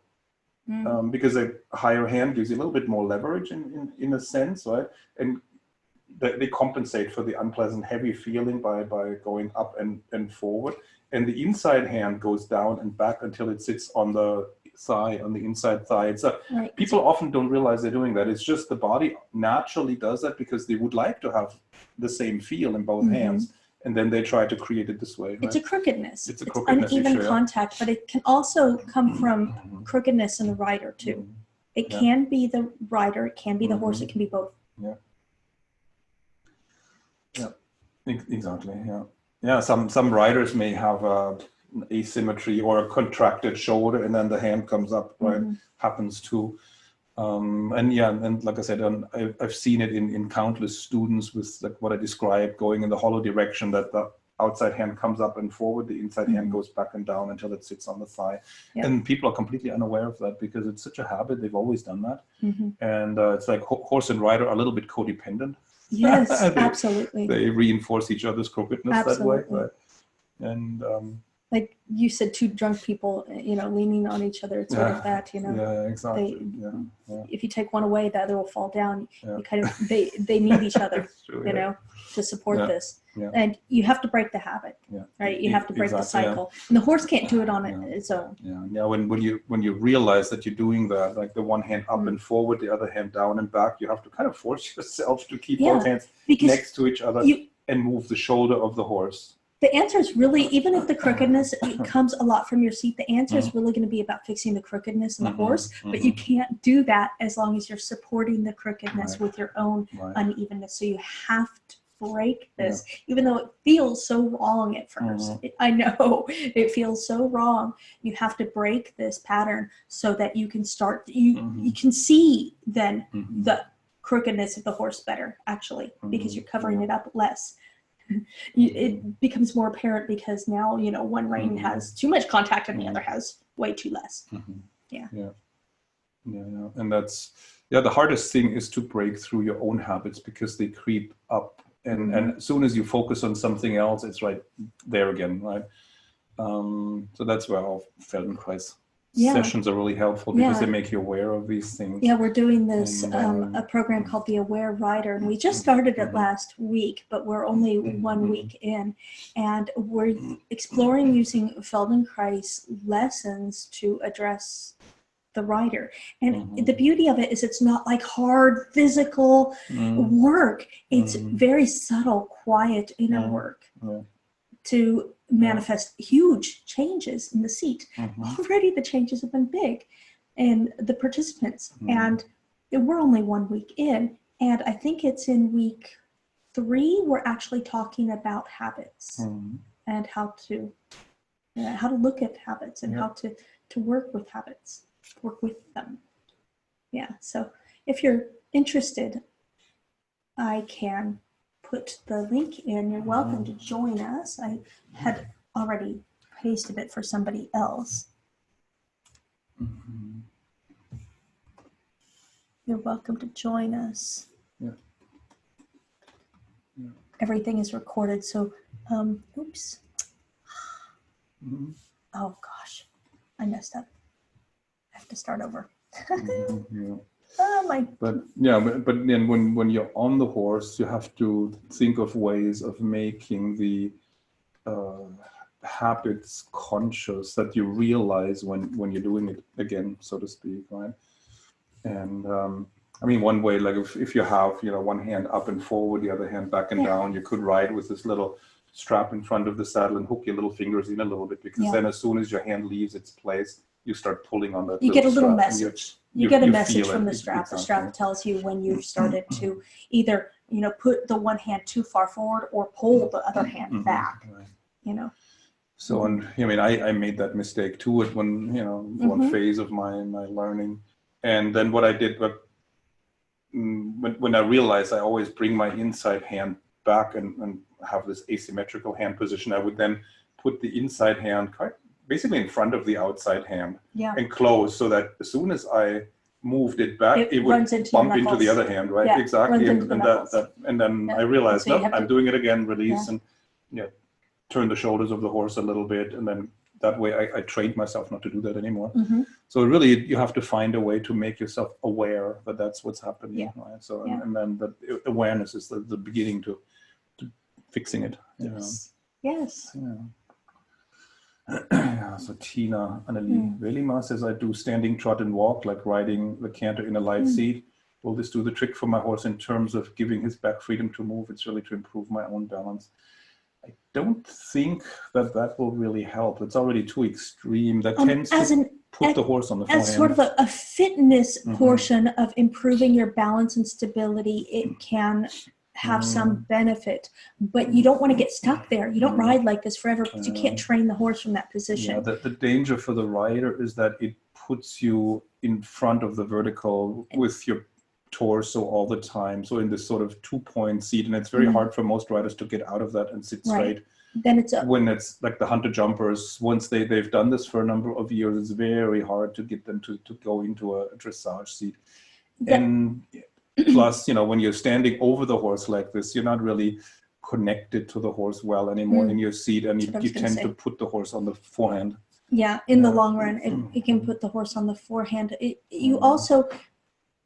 Because a higher hand gives you a little bit more leverage in a sense, right? And they compensate for the unpleasant heavy feeling by going up and forward. And the inside hand goes down and back until it sits on the thigh, on the inside thigh. So people often don't realize they're doing that. It's just the body naturally does that because they would like to have the same feel in both hands. And then they try to create it this way. Right? It's a crookedness. It's uneven issue, contact, but it can also come from crookedness in the rider too. It can be the rider, it can be the horse, it can be both. Exactly. Some riders may have asymmetry or a contracted shoulder, and then the hand comes up. Right, happens too. And like I said, I've seen it in countless students with like what I described, going in the hollow direction, that the outside hand comes up and forward, the inside hand goes back and down until it sits on the thigh. Yeah. And people are completely unaware of that because it's such a habit. They've always done that. And it's like horse and rider are a little bit codependent. Yes, absolutely. They reinforce each other's crookedness that way. Right? And like you said, two drunk people, leaning on each other. It's sort of that, Yeah, exactly. If you take one away, the other will fall down. You kind of they need each other, true, to support this. Yeah. And you have to break the habit, right? You have to break the cycle, and the horse can't do it on its own. Yeah. When you realize that you're doing that, like the one hand up and forward, the other hand down and back, you have to kind of force yourself to keep both hands next to each other and move the shoulder of the horse. The answer is really, even if the crookedness comes a lot from your seat, the answer is really going to be about fixing the crookedness in the horse, but you can't do that as long as you're supporting the crookedness with your own unevenness. So you have to break this, even though it feels so wrong at first. I know it feels so wrong. You have to break this pattern so that you can start, you can see then the crookedness of the horse better, actually, because you're covering it up less. It becomes more apparent because now one rein has too much contact and the other has way too less. And that's the hardest thing is to break through your own habits because they creep up, and as soon as you focus on something else, it's right there again, right? So that's where our Feldenkrais sessions are really helpful because they make you aware of these things. Yeah, we're doing this a program called the Aware Rider, and we just started it last week, but we're only 1 week in, and we're exploring using Feldenkrais lessons to address the rider. And the beauty of it is it's not like hard physical work. It's very subtle, quiet inner work to manifest huge changes in the seat. Already the changes have been big in the participants, and we're only 1 week in, and I think it's in week 3 we're actually talking about habits and how to look at habits and how to work with habits, work with them. So if you're interested, I can put the link in. You're welcome to join us. I had already pasted it for somebody else. You're welcome to join us. Everything is recorded, so oops. Oh gosh, I messed up. I have to start over. Oh my. But then when you're on the horse, you have to think of ways of making the habits conscious, that you realize when you're doing it again, so to speak, right? And I mean, one way, like if you have one hand up and forward, the other hand back and down, you could ride with this little strap in front of the saddle and hook your little fingers in a little bit, because then as soon as your hand leaves its place, you start pulling on that. You get a little message. You get a message from the strap. Exactly. The strap tells you when you've started to either put the one hand too far forward or pull the other hand back. So, and I mean, I made that mistake too at one one phase of my learning, and then what I did, when I realized I always bring my inside hand back and have this asymmetrical hand position, I would then put the inside hand basically in front of the outside hand and close, so that as soon as I moved it back, it would bump into the other hand, right? Yeah, exactly. And then I realized, so I'm doing it again, release and turn the shoulders of the horse a little bit, and then that way I trained myself not to do that anymore. So really, you have to find a way to make yourself aware that that's what's happening, right? So and then the awareness is the beginning to fixing it. Yes. So Tina Annelie Velima says, I do standing, trot, and walk, like riding the canter in a light seat. Will this do the trick for my horse in terms of giving his back freedom to move? It's really to improve my own balance. I don't think that will really help. It's already too extreme. That tends to put the horse on the forehand. As sort of a fitness portion of improving your balance and stability, it can have some benefit, but you don't want to get stuck there. You don't ride like this forever because you can't train the horse from that position. The danger for the rider is that it puts you in front of the vertical with your torso all the time. So in this sort of 2-point seat, and it's very hard for most riders to get out of that and sit straight. then it's when it's like the hunter jumpers, once they've done this for a number of years, it's very hard to get them to go into a dressage seat. And plus, when you're standing over the horse like this, you're not really connected to the horse well anymore in your seat, and you tend to put the horse on the forehand. Yeah, in the long run, it can put the horse on the forehand. You also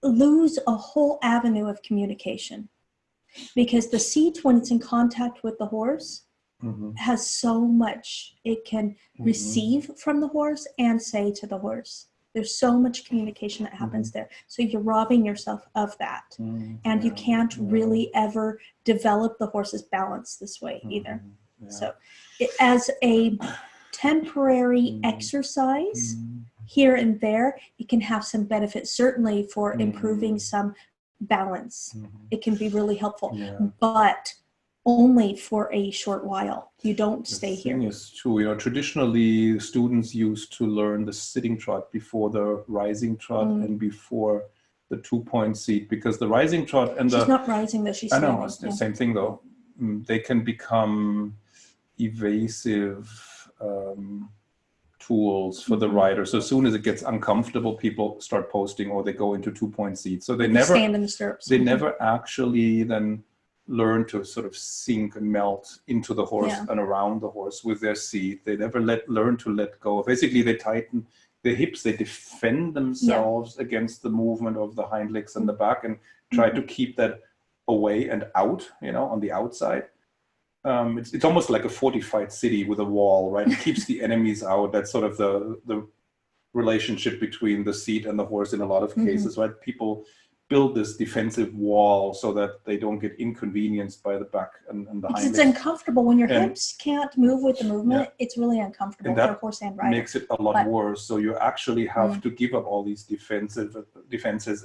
lose a whole avenue of communication, because the seat, when it's in contact with the horse, has so much it can receive from the horse and say to the horse. There's so much communication that happens there. So you're robbing yourself of that. And you can't really ever develop the horse's balance this way either. So as a temporary exercise here and there, it can have some benefit, certainly for improving some balance. It can be really helpful, but only for a short while. You don't stay here. The thing is true. Traditionally, students used to learn the sitting trot before the rising trot and before the 2-point seat, because the rising trot and she's not rising though, she's I standing. know, it's the same thing though. They can become evasive tools for the rider. So as soon as it gets uncomfortable, people start posting, or they go into 2-point seats. So they never stand in the stirrups. They never actually then learn to sort of sink and melt into the horse and around the horse with their seat. They never learn to let go. Basically, they tighten the hips. They defend themselves against the movement of the hind legs and the back, and try to keep that away and out, on the outside. It's almost like a fortified city with a wall, right? It keeps the enemies out. That's sort of the relationship between the seat and the horse in a lot of cases, right? People build this defensive wall so that they don't get inconvenienced by the back and the hind legs. It's uncomfortable when your hips can't move with the movement. It's really uncomfortable for horse and rider. Makes it a lot worse. So you actually have to give up all these defenses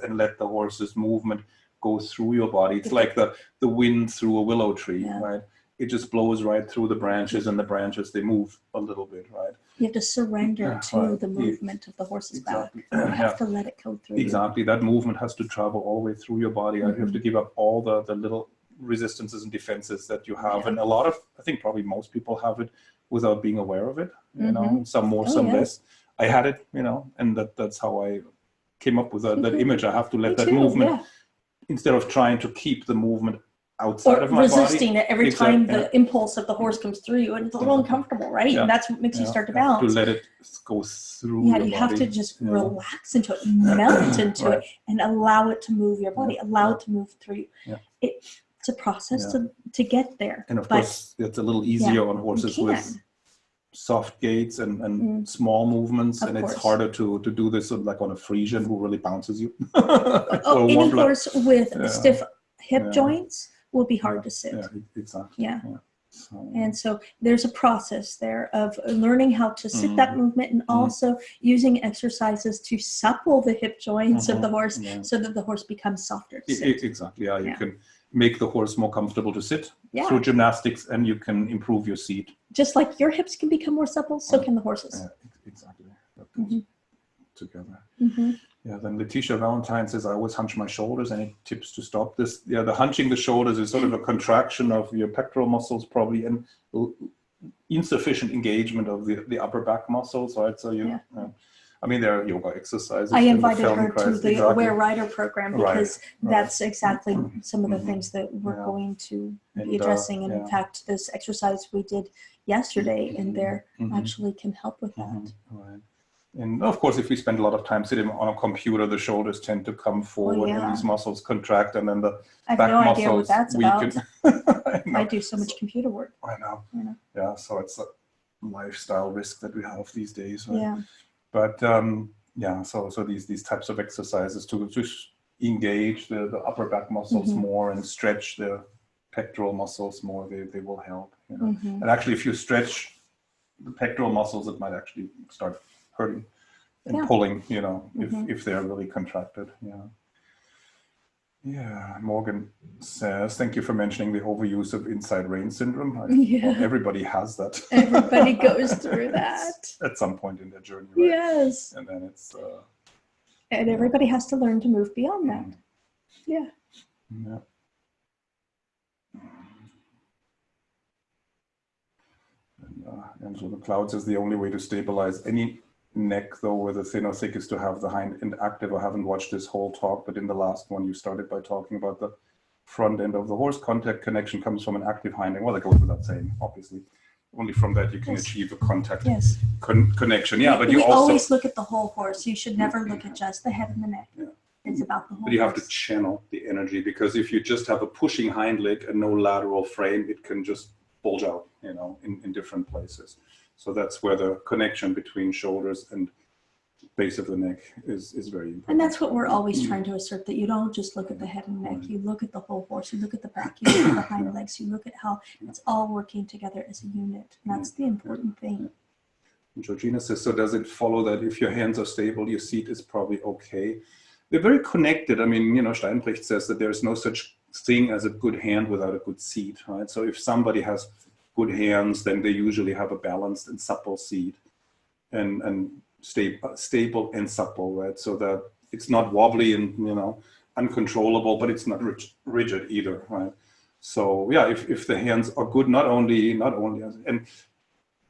and let the horse's movement go through your body. It's like the wind through a willow tree, right? It just blows right through the branches, and the branches, they move a little bit, right? You have to surrender to the movement of the horse's back. You have to let it go through. Exactly. That movement has to travel all the way through your body. You have to give up all the little resistances and defenses that you have. And a lot of, I think probably most people have it without being aware of it, some more, some less. I had it, and that's how I came up with that image. I have to let that movement, instead of trying to keep the movement outside of my resisting body. It every time the impulse of the horse comes through you, and it's a little uncomfortable, right? And that's what makes you start to balance. To let it go through your body. You have to just relax into it, melt into it, and allow it to move your body, allow it to move through you. It's a process to get there. And of course, it's a little easier on horses with soft gaits and small movements, and it's harder to do this like on a Frisian who really bounces you. Any horse with stiff hip joints will be hard to sit. Exactly. And so there's a process there of learning how to sit that movement, and also using exercises to supple the hip joints of the horse so that the horse becomes softer to sit. Exactly. You can make the horse more comfortable to sit through gymnastics, and you can improve your seat. Just like your hips can become more supple, so can the horses. Exactly. That goes together. Then Letitia Valentine says, I always hunch my shoulders. Any tips to stop this? The hunching the shoulders is sort of a contraction of your pectoral muscles, probably, and insufficient engagement of the upper back muscles, right? So there are yoga exercises. I invited her to the Aware Rider program because that's exactly some of the things that we're going to be addressing. And in fact, this exercise we did yesterday in there actually can help with that. And of course, if we spend a lot of time sitting on a computer, the shoulders tend to come forward and these muscles contract, and then the back muscles idea what that's weaken. About. I do so much computer work. I know. Yeah, so it's a lifestyle risk that we have these days. Right? But so these types of exercises to engage the upper back muscles more and stretch the pectoral muscles more, they will help. And actually, if you stretch the pectoral muscles, it might actually start hurting and pulling, if they're really contracted. Morgan says, thank you for mentioning the overuse of inside rein syndrome. Everybody has that. Everybody goes through that at some point in their journey, right? Yes. And then it's and everybody has to learn to move beyond that. Angela McLeod says the only way to stabilize any neck, though, with a thin or thick, is to have the hind end active. I haven't watched this whole talk, but in the last one you started by talking about the front end of the horse. Contact connection comes from an active hind end. Well, that goes without saying, obviously. Only from that you can achieve a contact connection. Yeah, but you also always look at the whole horse. You should never look at just the head and the neck. Yeah. It's about the whole But you have horse. to channel the energy, because if you just have a pushing hind leg and no lateral frame, it can just bulge out, you know, in different places. So that's where the connection between shoulders and base of the neck is very important. And that's what we're always trying to assert, that you don't just look at the head and neck. You look at the whole horse. You look at the back. You look at the hind legs. You look at how it's all working together as a unit. And that's the important thing. And Georgina says, so does it follow that if your hands are stable, your seat is probably okay? They're very connected. I mean, you know, Steinbrecht says that there's no such thing as a good hand without a good seat, right? So if somebody has good hands, then they usually have a balanced and supple seat, and stable and supple, right? So that it's not wobbly and, you know, uncontrollable, but it's not rigid either, right? So yeah, if the hands are good, not only and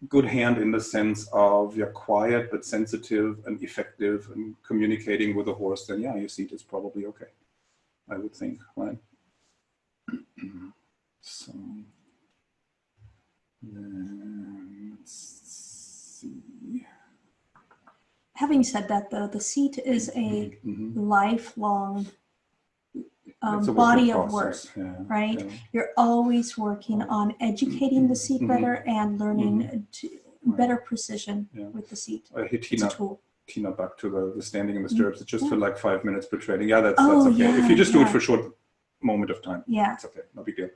good hand in the sense of you're quiet but sensitive and effective and communicating with the horse, then yeah, your seat is probably okay, I would think, right? So let's see. Having said that, though, the seat is a lifelong body of work, right? Yeah. You're always working on educating the seat better and learning to better precision with the seat. It's a tool. Tina, back to the standing in the stirrups. It's just for like 5 minutes per training. Yeah, that's okay. Yeah, if you just do it for a short moment of time, it's okay, no big deal.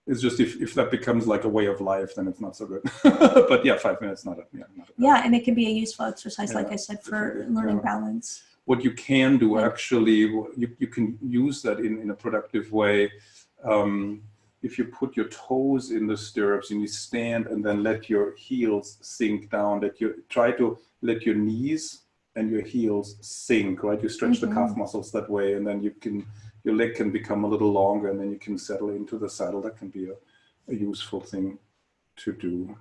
It's just if that becomes like a way of life, then it's not so good. But yeah, 5 minutes, not a and it can be a useful exercise, like I said, for learning balance. What you can do actually, you can use that in a productive way. If you put your toes in the stirrups and you stand and then let your heels sink down, that you try to let your knees and your heels sink, right? You stretch the calf muscles that way, and then your leg can become a little longer, and then you can settle into the saddle. That can be a useful thing to do.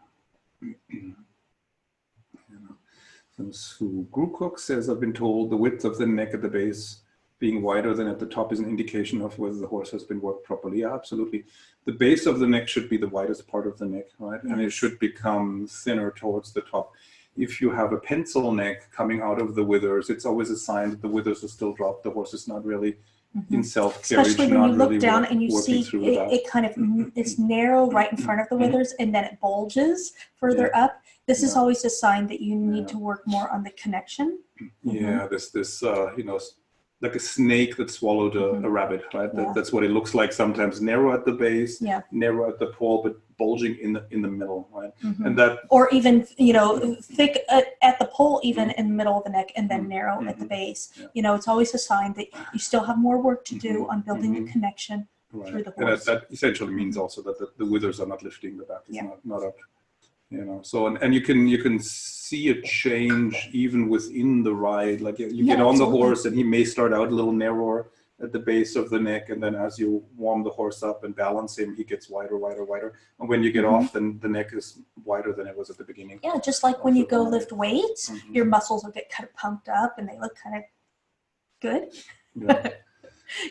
So Sue Grukok says, I've been told the width of the neck at the base being wider than at the top is an indication of whether the horse has been worked properly. Yeah, absolutely. The base of the neck should be the widest part of the neck, right? Yes. And it should become thinner towards the top. If you have a pencil neck coming out of the withers, it's always a sign that the withers are still dropped. The horse is not really in self-carriage. Especially when you look down and you see it kind of, it's narrow right in front of the withers, and then it bulges further up. This is always a sign that you need to work more on the connection. Yeah, this you know, like a snake that swallowed a rabbit, right? That's what it looks like sometimes. Narrow at the base, narrow at the pole, but bulging in the middle, right? And that, or even, you know, thick at the pole, even in the middle of the neck, and then narrow at the base. You know, it's always a sign that you still have more work to do on building the connection through the horse. And that essentially means also that the withers are not lifting, the back is not up. You know, so and you can see a change even within the ride. Like you get on the horse, and he may start out a little narrower at the base of the neck, and then as you warm the horse up and balance him, he gets wider. And when you get off, then the neck is wider than it was at the beginning. Yeah, just like when you go lift weights, your muscles will get kind of pumped up, and they look kind of good. Yeah.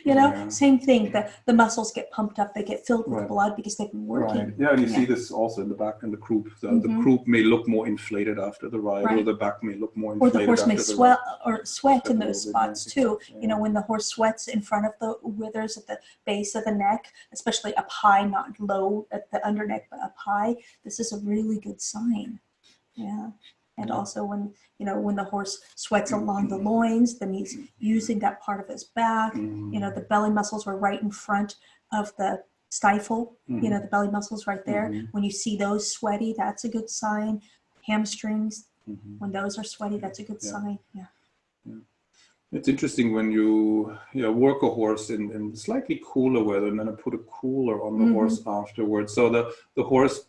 You know, same thing. The muscles get pumped up; they get filled with blood because they've been working. Right. Yeah, and you see this also in the back and the croup. The croup may look more inflated after the ride, or the back may look more inflated. Or the horse may sweat in those spots too. You know, when the horse sweats in front of the withers at the base of the neck, especially up high, not low at the underneck, but up high. This is a really good sign. Yeah. And also when the horse sweats along the loins, then he's using that part of his back. You know, the belly muscles are right in front of the stifle. You know, the belly muscles right there. When you see those sweaty, that's a good sign. Hamstrings, when those are sweaty, that's a good sign. Yeah. It's interesting when you work a horse in slightly cooler weather, and then put a cooler on the horse afterwards. So the horse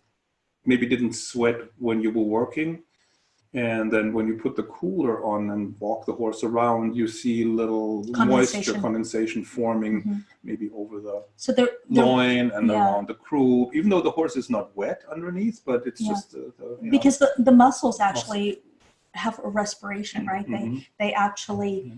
maybe didn't sweat when you were working, And then when you put the cooler on and walk the horse around, you see little moisture condensation forming maybe over the loin and around the croup, even though the horse is not wet underneath, but it's just because the muscles actually have a respiration, right? They actually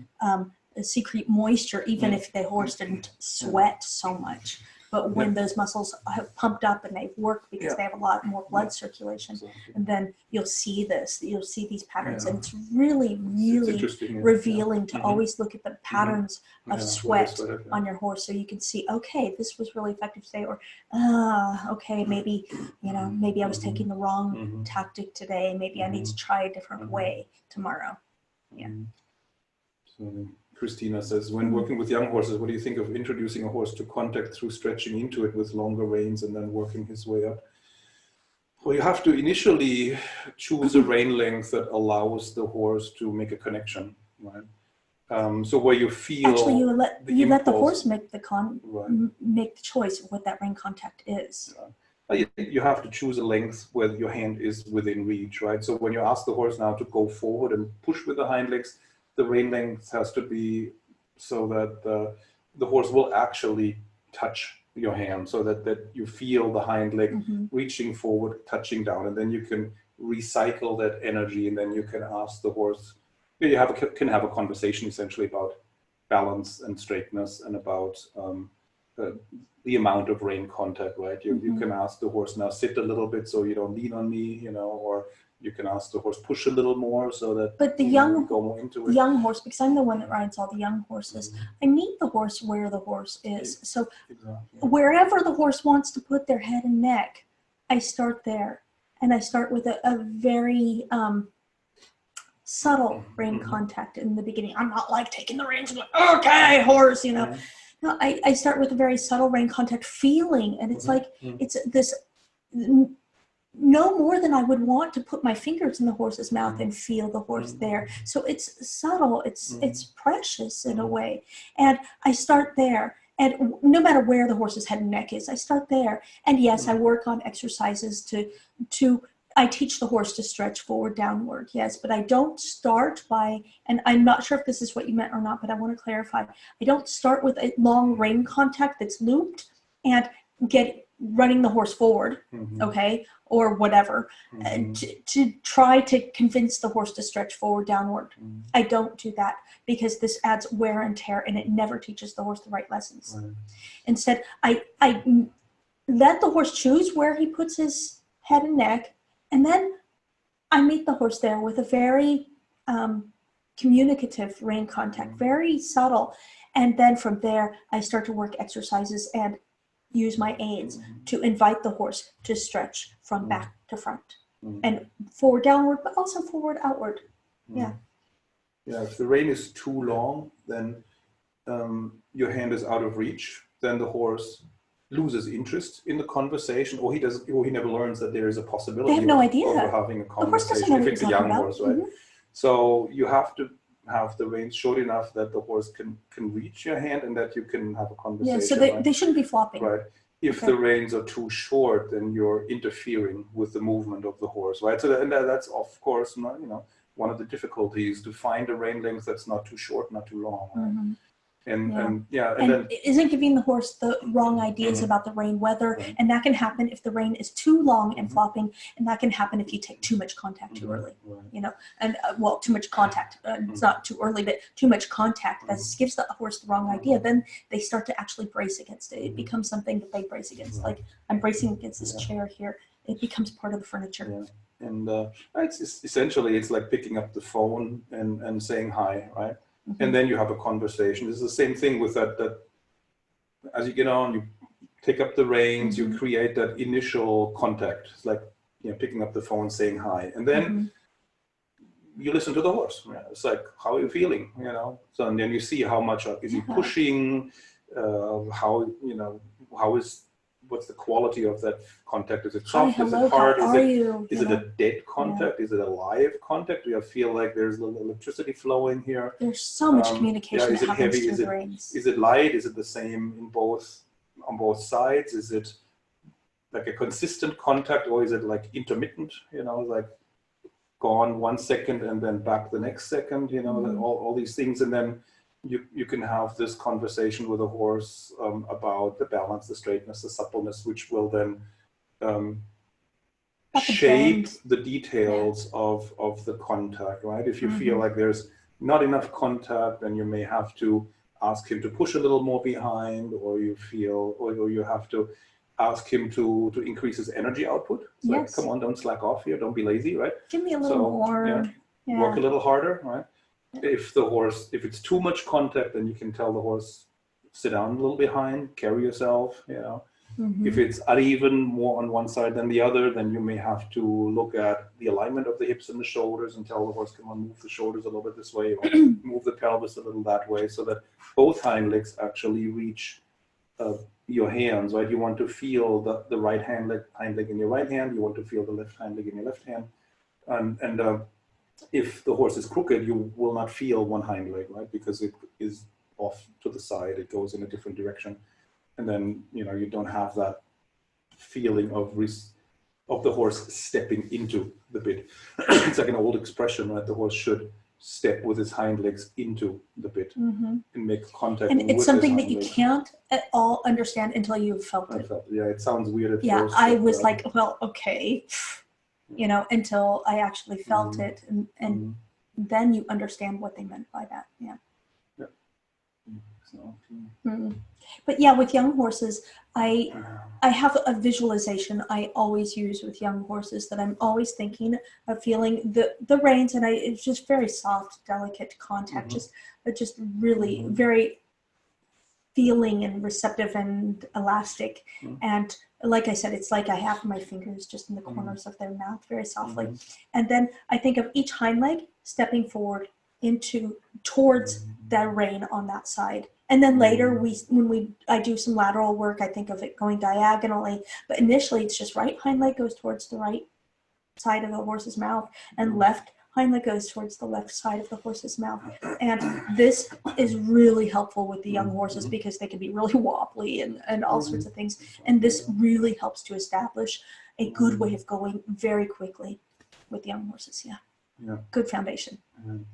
secrete moisture even if the horse didn't sweat so much. But when those muscles have pumped up and they work because they have a lot more blood circulation, and then you'll see these patterns, and it's really, really revealing to always look at the patterns of sweat on your horse, so you can see, okay, this was really effective today, or okay, maybe maybe I was taking the wrong tactic today. Maybe I need to try a different way tomorrow. Yeah. So Christina says, when working with young horses, what do you think of introducing a horse to contact through stretching into it with longer reins and then working his way up? Well, you have to initially choose a rein length that allows the horse to make a connection, right? So where you feel actually you let the horse make the choice of what that rein contact is. You have to choose a length where your hand is within reach, right? So when you ask the horse now to go forward and push with the hind legs, the rein length has to be so that the horse will actually touch your hand, so that you feel the hind leg reaching forward, touching down, and then you can recycle that energy, and then you can ask the horse. You can have a conversation essentially about balance and straightness and about the amount of rein contact, right? You can ask the horse, now sit a little bit so you don't lean on me, or you can ask the horse, push a little more so that go more into it. Young horse, because I'm the one that rides all the young horses, I meet the horse where the horse is. So wherever the horse wants to put their head and neck, I start there. And I start with a very subtle rein contact in the beginning. I'm not like taking the reins and going, okay, horse, No, I start with a very subtle rein contact feeling. And it's like, it's this no more than I would want to put my fingers in the horse's mouth and feel the horse there. So it's subtle, it's precious in a way. And I start there. And no matter where the horse's head and neck is, I start there. And yes, I work on exercises I teach the horse to stretch forward, downward, yes, but I don't start by, and I'm not sure if this is what you meant or not, but I want to clarify. I don't start with a long rein contact that's looped and running the horse forward, okay, or whatever, to try to convince the horse to stretch forward, downward. I don't do that because this adds wear and tear, and it never teaches the horse the right lessons. Instead, I let the horse choose where he puts his head and neck, and then I meet the horse there with a very communicative rein contact, very subtle, and then from there, I start to work exercises and use my aids to invite the horse to stretch from back to front and forward, downward, but also forward, outward. Yeah, if the rein is too long, then your hand is out of reach. Then the horse loses interest in the conversation, or he never learns that there is a possibility. They have no idea. Of having a conversation. The horse doesn't know if what it's you're a young talking horse, right? So you have to have the reins short enough that the horse can reach your hand and that you can have a conversation. Yeah, so they shouldn't be flopping. Right. If the reins are too short, then you're interfering with the movement of the horse, right? So that's of course not, one of the difficulties, to find a rein length that's not too short, not too long. Right? And then isn't giving the horse the wrong ideas about the rein weather, and that can happen if the rein is too long and flopping, and that can happen if you take too much contact too early, and too much contact, it's not too early, but too much contact that gives the horse the wrong idea. Then they start to actually brace against it. It becomes something that they brace against, like I'm bracing against this chair here. It becomes part of the furniture. And it's essentially, it's like picking up the phone and saying hi, right? And then you have a conversation. It's the same thing with that as you get on, you pick up the reins, you create that initial contact. It's like picking up the phone, saying hi, and then you listen to the horse. It's like, how are you feeling? So and then you see how much is he pushing, what's the quality of that contact? Is it soft? Is it hard? Is it a dead contact? Is it a live contact? Do you feel like there's a little electricity flowing here? There's so much communication that happens through the reins. Is it light? Is it the same on both sides? Is it like a consistent contact, or is it like intermittent? Like gone 1 second and then back the next second, you know, all these things. And then you can have this conversation with a horse about the balance, the straightness, the suppleness, which will then shape the details of the contact, right? If you feel like there's not enough contact, then you may have to ask him to push a little more behind, or you feel, or you have to ask him to increase his energy output. It's like, come on, don't slack off here, don't be lazy, right? Give me a little more. Yeah, work a little harder, right? If it's too much contact, then you can tell the horse, sit down a little behind, carry yourself, you know. If it's uneven, more on one side than the other, then you may have to look at the alignment of the hips and the shoulders and tell the horse, come on, move the shoulders a little bit this way, or move the pelvis a little that way, so that both hind legs actually reach your hands, right? You want to feel the right hind leg in your right hand, you want to feel the left hind leg in your left hand. And if the horse is crooked, you will not feel one hind leg, right? Because it is off to the side, it goes in a different direction. And then, you know, you don't have that feeling of the horse stepping into the bit. It's like an old expression, right? The horse should step with his hind legs into the bit and make contact. And it's something that you can't at all understand until you've felt it. Yeah, it sounds weird at first. Yeah, I was like, well, okay, you know, until I actually felt it, and then you understand what they meant by that. Yeah. But yeah, with young horses, I have a visualization I always use with young horses, that I'm always thinking of feeling the reins, and it's just very soft, delicate contact, just really very feeling and receptive and elastic. And like I said, it's like I have my fingers just in the corners of their mouth, very softly. And then I think of each hind leg stepping forward towards the rein on that side. And then later, I do some lateral work, I think of it going diagonally. But initially, it's just right hind leg goes towards the right side of the horse's mouth, and left hind leg goes towards the left side of the horse's mouth. And this is really helpful with the young horses, because they can be really wobbly and all sorts of things. And this really helps to establish a good way of going very quickly with young horses. Yeah. Good foundation. And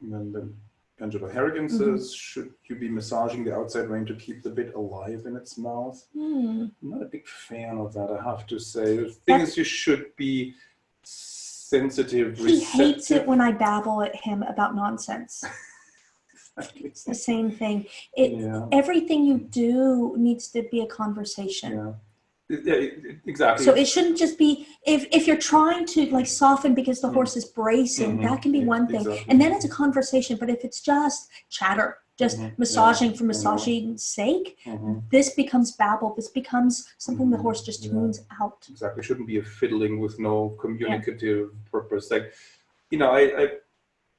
then Angela Harrigan says, should you be massaging the outside rein to keep the bit alive in its mouth? I'm not a big fan of that, I have to say. The thing is, you should be sensitive, receptive. He hates it when I babble at him about nonsense. It's the same thing. Everything you do needs to be a conversation. Exactly. So it shouldn't just be, if you're trying to like soften because the horse is bracing, that can be one thing. Exactly. And then it's a conversation. But if it's just chatter, just massaging for massaging's sake, this becomes babble. This becomes something the horse just tunes out. Exactly. It shouldn't be a fiddling with no communicative purpose. Like, you know, I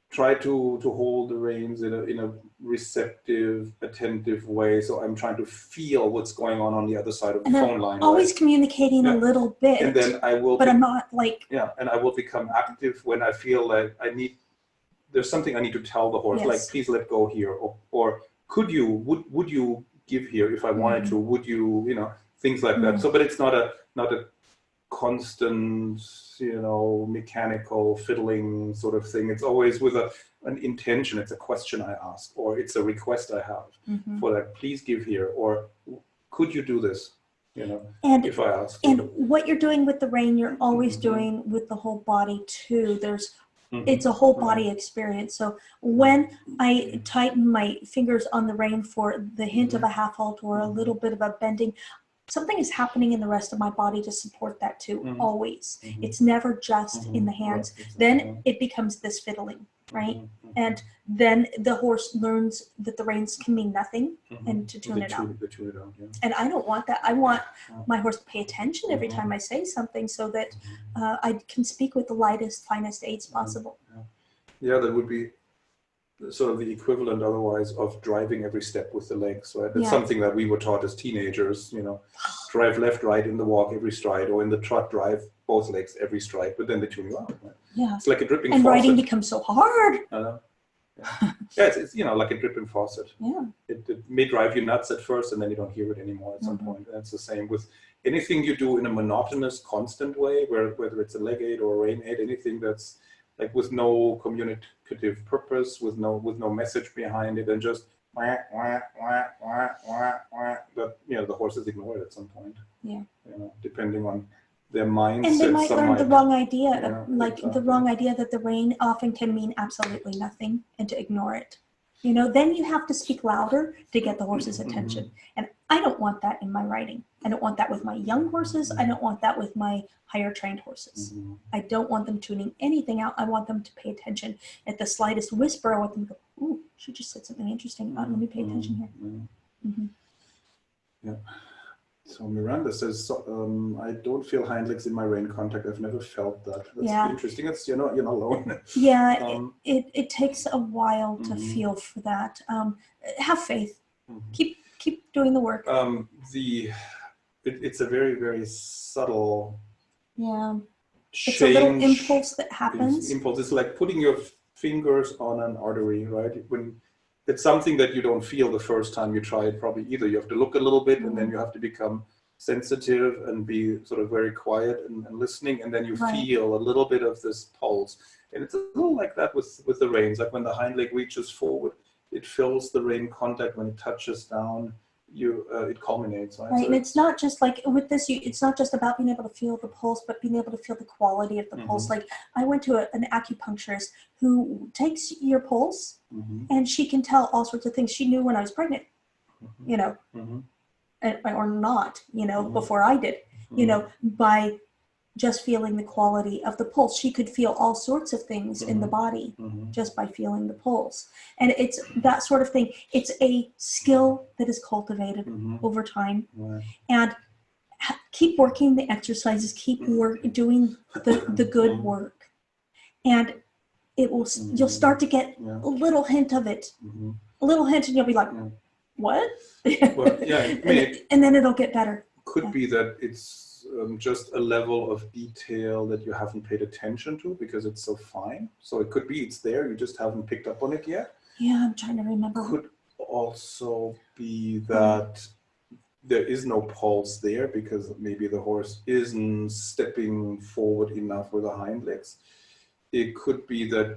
try to hold the reins in a receptive, attentive way. So I'm trying to feel what's going on the other side of the phone line. Always communicating a little bit. And then I will. But I'm not like. Yeah, and I will become active when I feel like there's something I need to tell the horse, like please let go here, or would you give here if I wanted to? Would you, you know, things like that. So, but it's not a constant, you know, mechanical fiddling sort of thing. It's always with an intention. It's a question I ask, or it's a request I have for that. Please give here, or could you do this? You know, and if I ask. And what you're doing with the rein, you're always doing with the whole body too. It's a whole body experience. So when I tighten my fingers on the rein for the hint of a half halt or a little bit of a bending, something is happening in the rest of my body to support that too, always. It's never just in the hands. Then it becomes this fiddling, right? And then the horse learns that the reins can mean nothing and to tune it out. And I don't want that. I want my horse to pay attention every time I say something, so that I can speak with the lightest, finest aids possible. Yeah, that would be sort of the equivalent otherwise of driving every step with the legs, right? That's something that we were taught as teenagers, you know, drive left, right in the walk every stride, or in the trot, drive both legs every stride, but then they tune you out, right? Yeah. It's like a dripping faucet. And riding becomes so hard. I know. Yeah, it's you know, like a dripping faucet. Yeah. It may drive you nuts at first, and then you don't hear it anymore at some point. That's the same with anything you do in a monotonous, constant way, whether it's a leg aid or a rein aid, anything that's like with no communicative purpose, with no message behind it, and just wah, wah, wah, wah, wah, wah, that, you know, the horses ignore it at some point. Yeah. You know, depending on their mindset. And they might learn the wrong idea, yeah, like exactly. the wrong idea that the rein often can mean absolutely nothing and to ignore it. You know, then you have to speak louder to get the horse's attention. And I don't want that in my riding. I don't want that with my young horses. I don't want that with my higher trained horses. I don't want them tuning anything out. I want them to pay attention. At the slightest whisper, I want them to go, ooh, she just said something interesting. Let me pay attention here. Yeah. So Miranda says, I don't feel hind legs in my rein contact. I've never felt that. That's interesting. It's, you're not alone. Yeah, it takes a while to feel for that. Have faith. Keep doing the work. It's a very, very subtle change. It's a little impulse that happens. It's like putting your fingers on an artery, right? When it's something that you don't feel the first time you try it, probably either. You have to look a little bit, and then you have to become sensitive and be sort of very quiet and listening, and then you feel a little bit of this pulse. And it's a little like that with the reins. Like when the hind leg reaches forward, it fills the rein contact. When it touches down, it culminates. Right? Right, So and it's not just like with this, it's not just about being able to feel the pulse, but being able to feel the quality of the pulse. Like I went to an acupuncturist who takes your pulse, and she can tell all sorts of things. She knew when I was pregnant, you know, or not, you know, before I did, you know, by just feeling the quality of the pulse. She could feel all sorts of things in the body just by feeling the pulse. And it's that sort of thing. It's a skill that is cultivated over time. And keep working the exercises, keep doing the good work. And it will, you'll start to get a little hint of it, a little hint, and you'll be like, what? Well, yeah, I mean, and then it'll get better. Could be that it's just a level of detail that you haven't paid attention to because it's so fine. So it could be it's there, you just haven't picked up on it yet. Yeah, I'm trying to remember. Could also be that there is no pulse there because maybe the horse isn't stepping forward enough with the hind legs. It could be that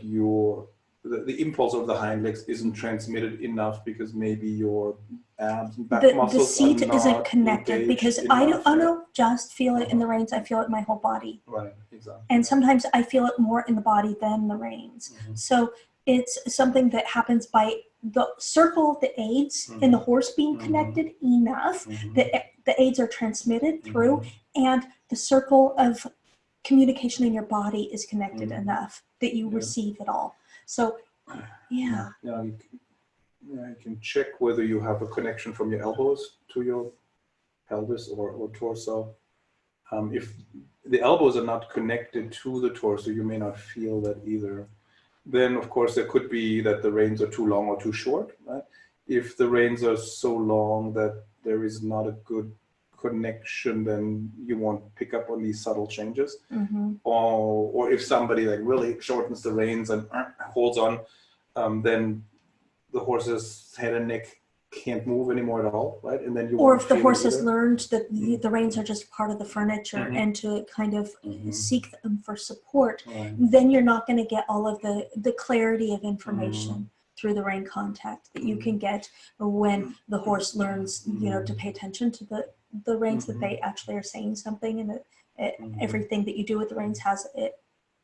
the impulse of the hind legs isn't transmitted enough because maybe your abs and back muscles the seat are not isn't connected, because I don't just feel it in the reins, I feel it in my whole body. Right, exactly. And sometimes I feel it more in the body than the reins. So it's something that happens by the circle of the aids in the horse being connected enough that the aids are transmitted through, and the circle of communication in your body is connected enough that you receive it all. So, yeah. You can check whether you have a connection from your elbows to your pelvis or torso. If the elbows are not connected to the torso, you may not feel that either. Then, of course, there could be that the reins are too long or too short. Right? If the reins are so long that there is not a good connection, then you won't pick up on these subtle changes. Or if somebody like really shortens the reins and holds on, then the horse's head and neck can't move anymore at all, right? And then or if the horse has learned that the reins are just part of the furniture and to kind of seek them for support, then you're not going to get all of the clarity of information through the rein contact that you can get when the horse learns, you know, to pay attention to the reins, that they actually are saying something, and that everything that you do with the reins it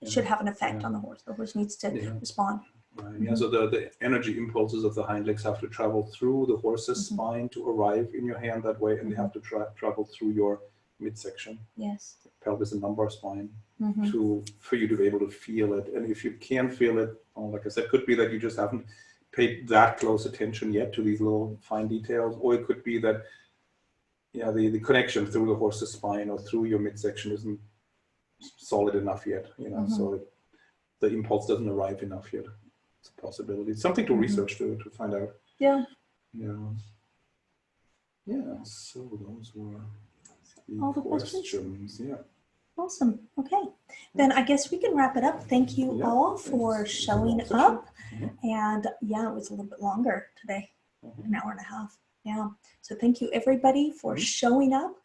should have an effect on the horse. The horse needs to respond. Right. Yeah, so the energy impulses of the hind legs have to travel through the horse's spine to arrive in your hand that way, and they have to travel through your midsection, pelvis and lumbar spine, for you to be able to feel it. And if you can't feel it, like I said, could be that you just haven't paid that close attention yet to these little fine details, or it could be that the connection through the horse's spine or through your midsection isn't solid enough yet, you know, so the impulse doesn't arrive enough yet. It's a possibility. It's something to research to find out. Yeah. So those were all the questions. Yeah. Awesome. Okay. Then I guess we can wrap it up. Thank you all for showing up. And it was a little bit longer today, an hour and a half. Yeah. So thank you everybody for showing up.